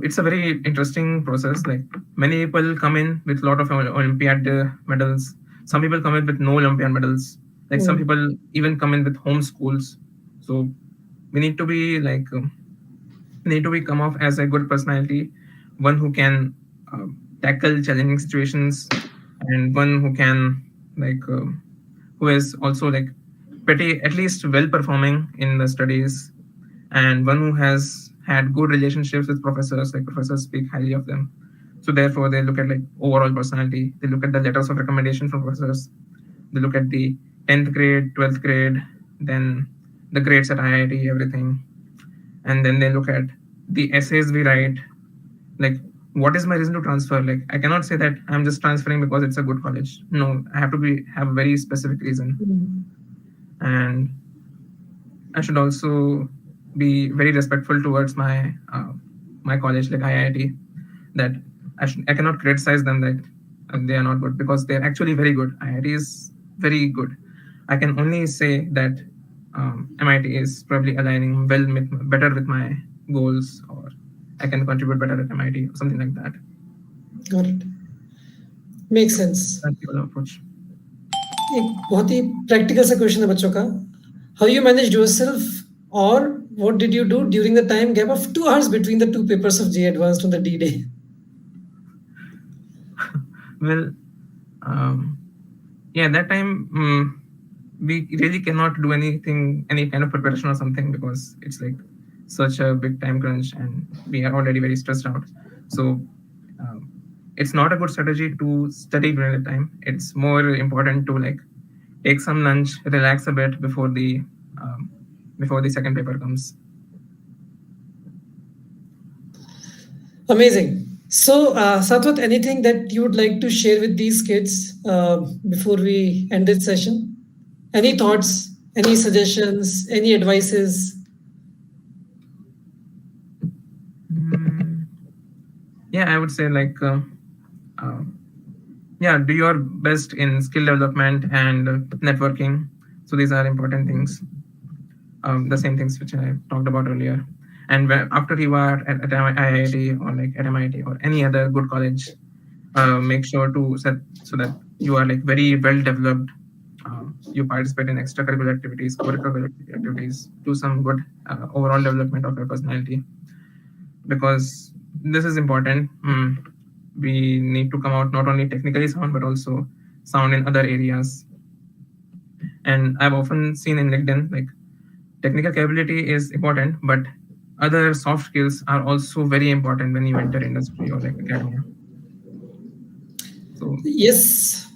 it's a very interesting process. Like many people come in with a lot of Olympiad medals. Some people come in with no Olympiad medals. Like some people even come in with home schools. So we need to be come off as a good personality, one who can tackle challenging situations, and one who can who is also pretty at least well performing in the studies, and one who has had good relationships with professors. Like professors speak highly of them, so therefore they look at overall personality. They look at the letters of recommendation from professors. They look at the 10th grade, 12th grade, then the grades at IIT, everything, and then they look at the essays we write. What is my reason to transfer? I cannot say that I'm just transferring because it's a good college. No, I have to have a very specific reason. And I should also be very respectful towards my my college, like IIT, that I cannot criticize them that they are not good, because they're actually very good. IIT is very good. I can only say that MIT is probably aligning better with my goals, or I can contribute better at MIT or something like that. Got it. Makes sense. That's the approach. एक बहुत ही practical सा question है बच्चों का. How you managed yourself, or what did you do during the time gap of 2 hours between the 2 papers of JEE Advanced on the D day? Well, that time we really cannot do any kind of preparation or something, because it's such a big time crunch and we are already very stressed out. So it's not a good strategy to study during the time. It's more important to take some lunch, relax a bit before the second paper comes. Amazing. So Satvat, anything that you would like to share with these kids before we end this session? Any thoughts, any suggestions, any advices? I would say do your best in skill development and networking. So these are important things. The same things which I talked about earlier. And after you are at IIT or at MIT or any other good college, make sure to set so that you are very well developed. You participate in extracurricular activities, curricular activities, do some good overall development of your personality, because this is important. We need to come out not only technically sound, but also sound in other areas. And I've often seen in LinkedIn, technical capability is important, but other soft skills are also very important when you enter industry or like academia. So Yes,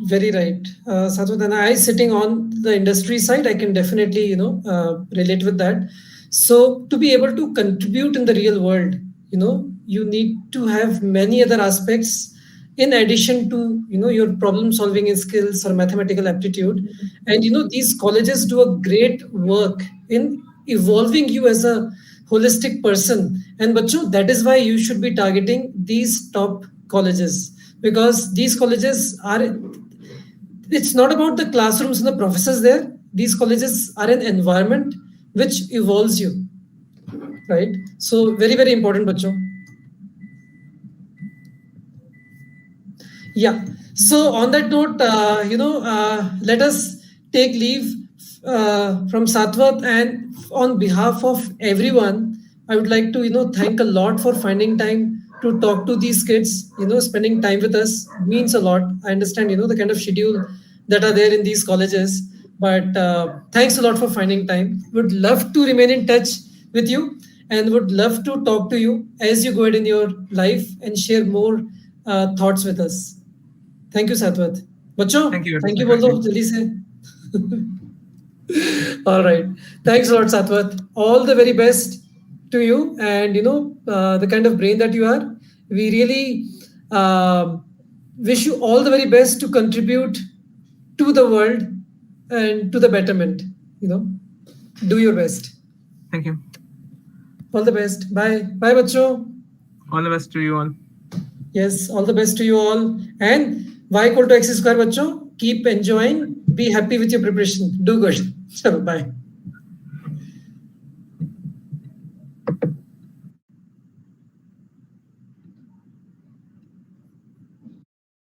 very right. Satvat, and I sitting on the industry side, I can definitely, relate with that. So to be able to contribute in the real world, you need to have many other aspects in addition to, your problem solving skills or mathematical aptitude. And, these colleges do a great work in evolving you as a holistic person. And bacho, that is why you should be targeting these top colleges, because these colleges are, it's not about the classrooms and the professors there. These colleges are an environment which evolves you, right? So very, very important, bacho. Yeah. So on that note, let us take leave from Satvat, and on behalf of everyone, I would like to thank a lot for finding time to talk to these kids. Spending time with us means a lot. I understand the kind of schedule that are there in these colleges, but thanks a lot for finding time. Would love to remain in touch with you, and would love to talk to you as you go ahead in your life and share more thoughts with us. Thank you, Satvat. Bacho, thank you. Thank you बोल दो जल्दी से. All right. Thanks a lot, Satvat. All the very best to you, and the kind of brain that you are. We really wish you all the very best to contribute to the world and to the betterment. Do your best. Thank you. All the best. Bye. Bye, Bacho. All the best to you all. Yes, all the best to you all. And y equal to x square, bacho. Keep enjoying. Be happy with your preparation. Do good. Chalo, bye.